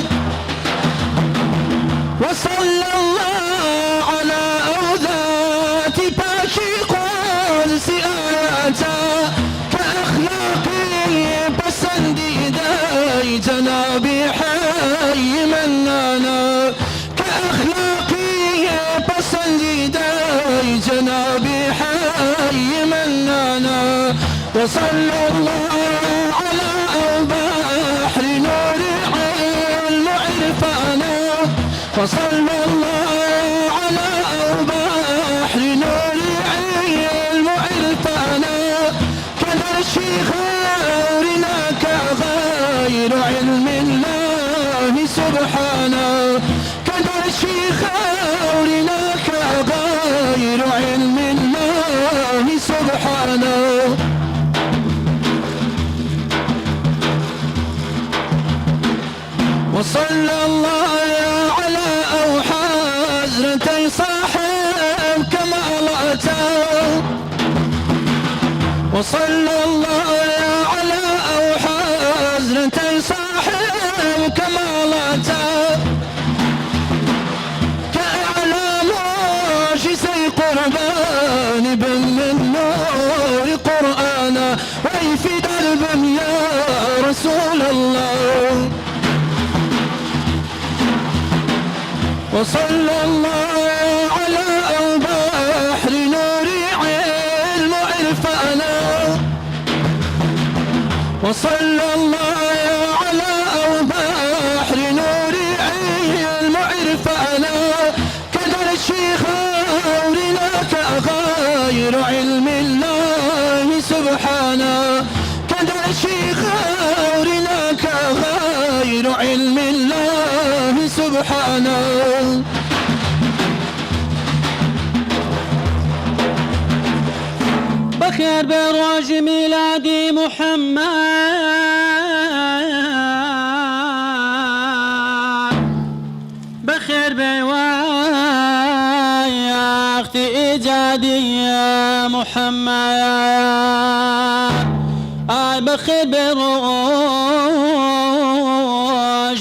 Speaker 3: وصلى الله على أوذات باشي قدس آياته كأخلاقي بسندي داي جنابي حي منانا كأخلاقي بسندي داي جنابي حي منانا وصلى الله على بحر نور علم عرفانا وصلى الله على بحر نور علم عرفانا كذا شغورنا كغير علم الله سبحانه كذا شغورنا كغير علم الله سبحانه وصلى الله على حضرتي صاحب كمالاته وصلى الله على حضرتي صاحب كمالاته كأعلام شسي قربان بن من نور قرآنا ويفي درب يا رسول الله وصلى الله على بحر نور علم عرفانا وصلى الله على بحر نور علم عرفانا كذا شغورنا كغير علم الله سبحانه كذا شغورنا كغير علم الله سبحانه
Speaker 4: بخير بروج ميلادي محمد بخير بوقت إيجادي يا محمد بخير بروج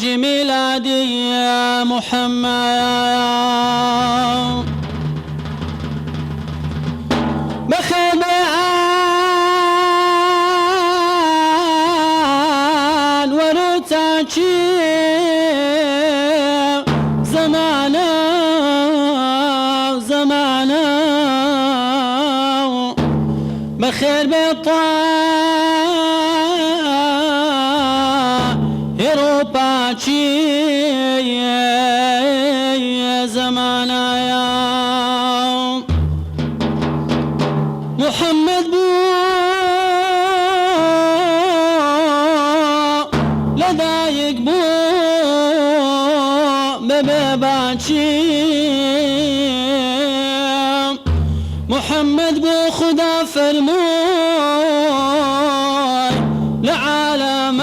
Speaker 4: ميلادي يا محمد بخير بآن ورتاكي زمانا زمانا بخير بطاهر باكي زمانا يا محمد بو لدايق بو بباباتي محمد بو خدا فرموي لعالم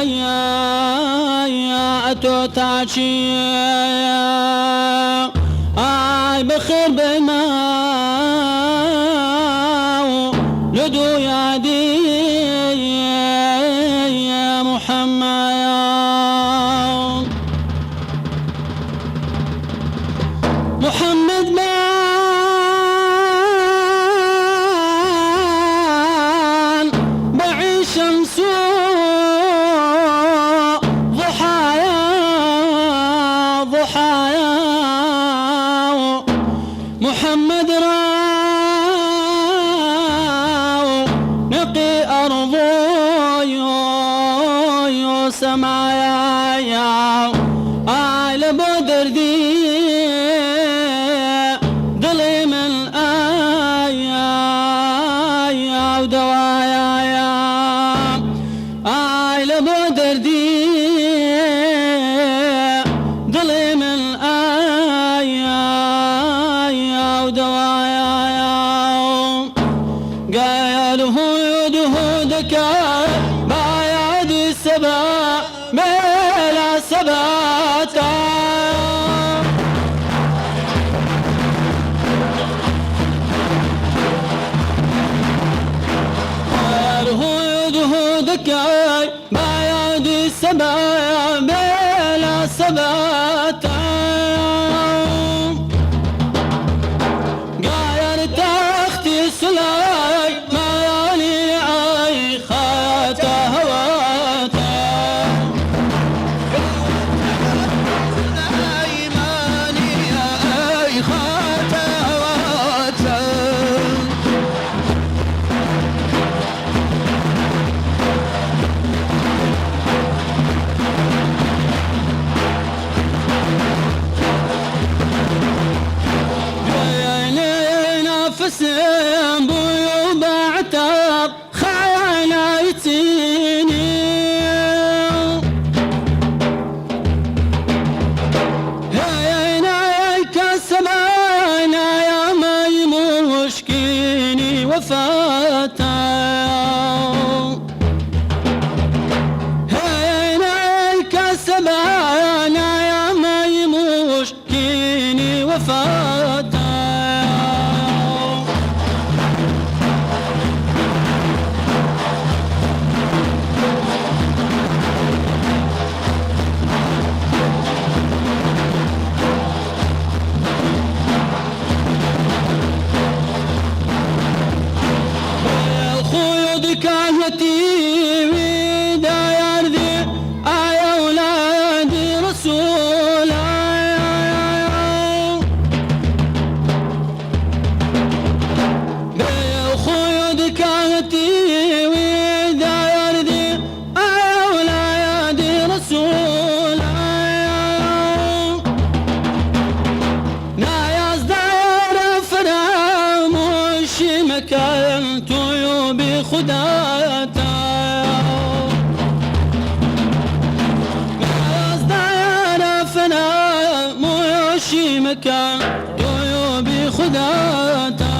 Speaker 4: يا أتوتاتي بخير بما لدو يا دي يا محمد محمد ما محمد راو نقي أرضو سمايا آل بدر دي ظلم الآيا ودوايا آل بدر دي ظلم الآيا ودوايا قايله يدهودك بايد السبا بلا سباتا قايله يدهودك بايد السبا بلا سباتا قاير تختي سلاي مالي عي خاتا هواتا مالي عي خاتا هواتا نفسي بوي بعتر خاينا يتيني هينا كسبانا يا مي مشكيني وفاتا هينا كسبانا يا مي مشكيني وفاتا كانتي ويدا يرضي يا ولادي رسول خيود كانتي ويدا يرضي يا ولادي رسول لا يصدر فراموش مكان طيوبي خداتا يصدر فراموش مكان طيوبي خداتا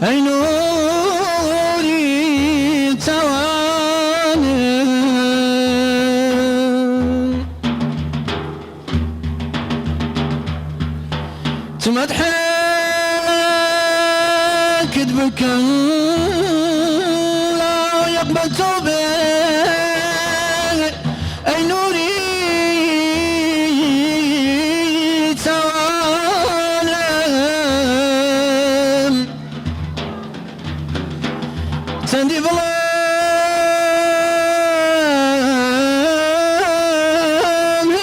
Speaker 4: أي نوري تواني تمدحك كذبك لا يقبل توبي أي نوري سندي بلان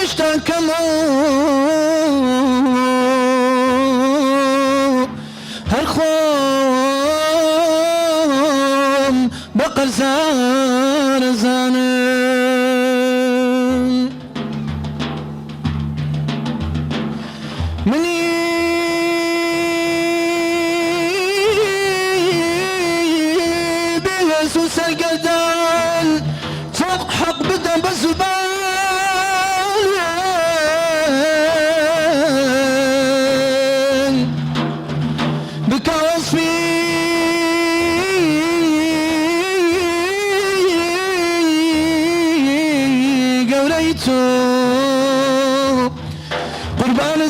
Speaker 4: هشتاك مو هالخوم بقر زار زانم مني سجدان تضحك بدم بزبان because في قوليته قربان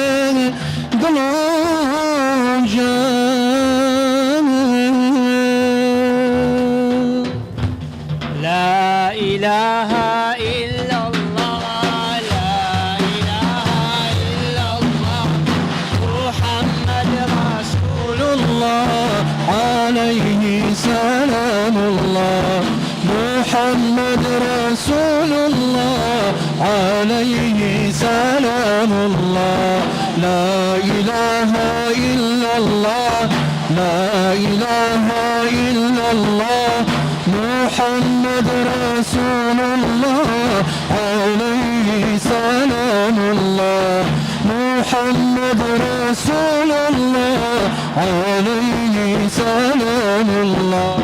Speaker 4: ذبان قلوب جان
Speaker 3: عليه سلام الله محمد رسول الله عليه سلام الله لا إله إلا الله لا إله إلا الله محمد رسول الله عليه سلام الله محمد رسول الله عليه سلام الله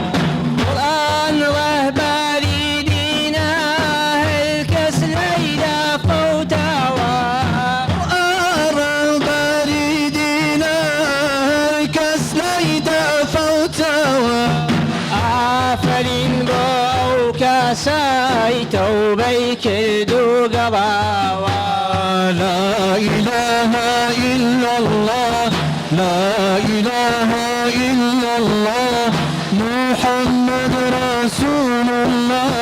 Speaker 7: قرآن رهباني دينا الكسر إذا فوتوا
Speaker 3: قرآن رهباني دينا الكسر إذا فوتوا
Speaker 7: آفرين بوك سايتو بيك الدوغباوا
Speaker 3: لا إله إلا الله لا إله إلا الله محمد رسول الله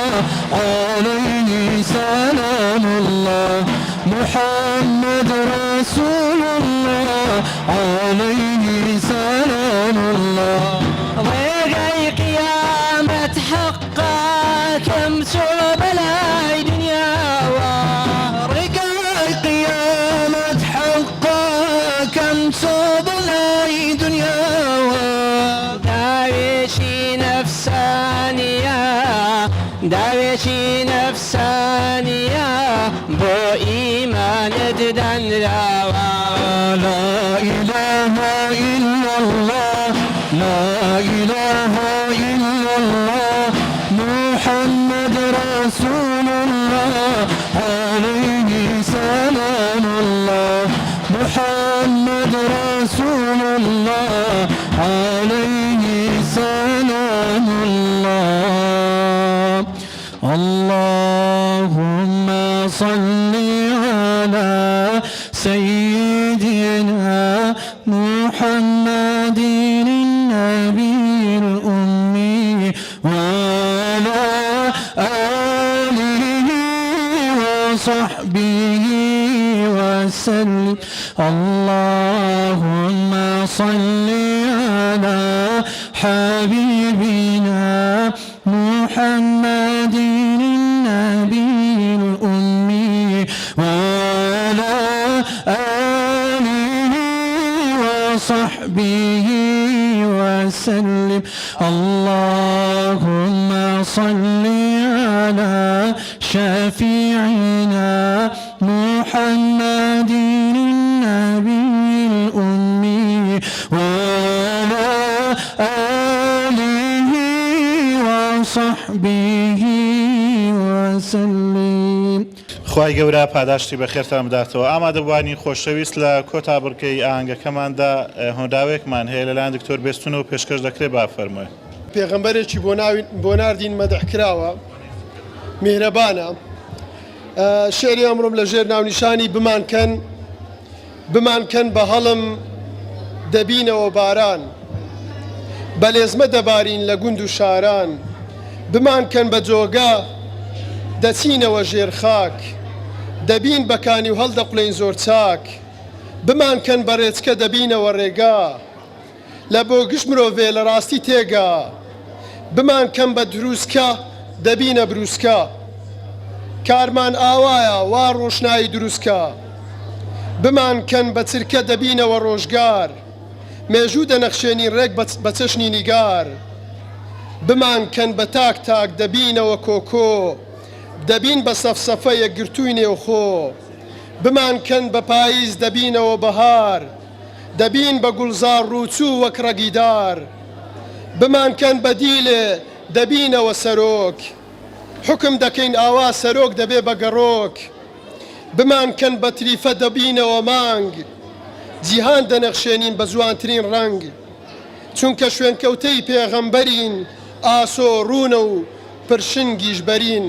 Speaker 3: عليه سلام الله محمد رسول الله عليه سلام الله
Speaker 7: ضيق قيامة حقا كم صوب لا دنيا
Speaker 3: رقاي قيامة حقا كم صوب لاي دنيا
Speaker 7: داويشي نفسانية داويشي نفسانية بو إيمان ددن راوا
Speaker 3: لا إله إلا الله لا إله إلا الله محمد رسول الله عليه سلام الله محمد رسول الله عليه سلام الله اللهم صل على سيدنا محمد النبي الأمي وعلى آله وصحبه وسلم اللهم صل على حبيبنا محمد النبي الأمي وعلى آله وصحبه وسلم اللهم صل على شفيعنا محمد النبي الأمي وعلى آله وصحبه وسلم
Speaker 2: خوای گەورە پاداشتی بەخێرتان بداتەوە. ئامادەبوانی خۆشەویست لە کۆتا بڕکەی ئاهەنگەکەماندا هۆنداوێکمان هەیە لەلایەن دکتۆر بێستونەوە پێشکەش دەکرێت بافەرمووی.
Speaker 8: پێغەمبەرێکی بۆ ناردین مەدەحکراوە میهرەبانە. شێری ئەمڕۆم لە ژێر ناونیشانی بمانکەن بە هەڵم دەبینەوە باران بە لێزمە دەبارین لە گوند و شاران بمانکەن بە جۆگا دەچینەوە ژێر خاک دەبین بەکانی و هەڵدەقولەین زۆر چاک بمانکەن بە ڕێچکە دەبینەوە ڕێگا لە بۆ گشت مرۆڤێ لە ڕاستی تێگا بمانکەن بە دروستکە دەبینە بروسکە کارمان ئاوایە وا ڕۆشنایی دروستکە بمانکەن بە چرکە دەبینەوە ڕۆژگار مێژوو دەنەخشێنی ڕێک بە چەشنی نیگار بمانکەن بە تاک تاک دەبینەوە کۆکۆ دەبین بە سەفسەفە یەکگرتووی نێوخۆ بمانکەن بە پاییز دەبینەوە بەهار دەبین بە گوڵزار ڕووچوو وەک ڕەگیدار بمانکەن بە دیلێ دەبینەوە سەرۆک حکم دەکەین ئاوا سەرۆک دەبێ بە گەڕۆک بمانکەن بە تریفە دەبینەوە مانگ جیهان دەنەخشێنین بە جوانترین ڕەنگ چونکە شوێنکەوتەی پێغەمبەرین ئاسۆ ڕوونە و پرشنگیش بەرین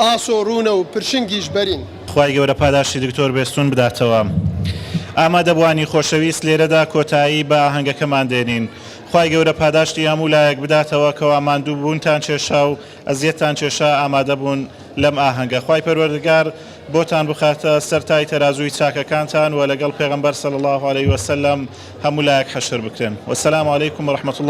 Speaker 8: ئاسۆ ڕوونە و پرشنگیش بەرین.
Speaker 2: خوای گەورە پاداشتی دکتۆر بێستون بداتەوە. ئامادەبوانی خۆشەویست لێرەدا کۆتایی بە ئاهەنگەکەمان دێنین. خوای گەورە پاداشتی هەموو لایەک بداتەوە کەوا ماندوو بوونتان کێشا و ئەزیەتتان کێشا ئامادە بوون لەم ئاهەنگە. خوای پەروەردگار بۆتان بخاتە سەرتای تەرازووی چاکەکانتان و لەگەڵ پێغەمبەر صلی الله علیه وسلم هەموو لایەک حەشر بکرێن. وەسەلام عەلەیکوم وەرەحمەتوڵڵاهی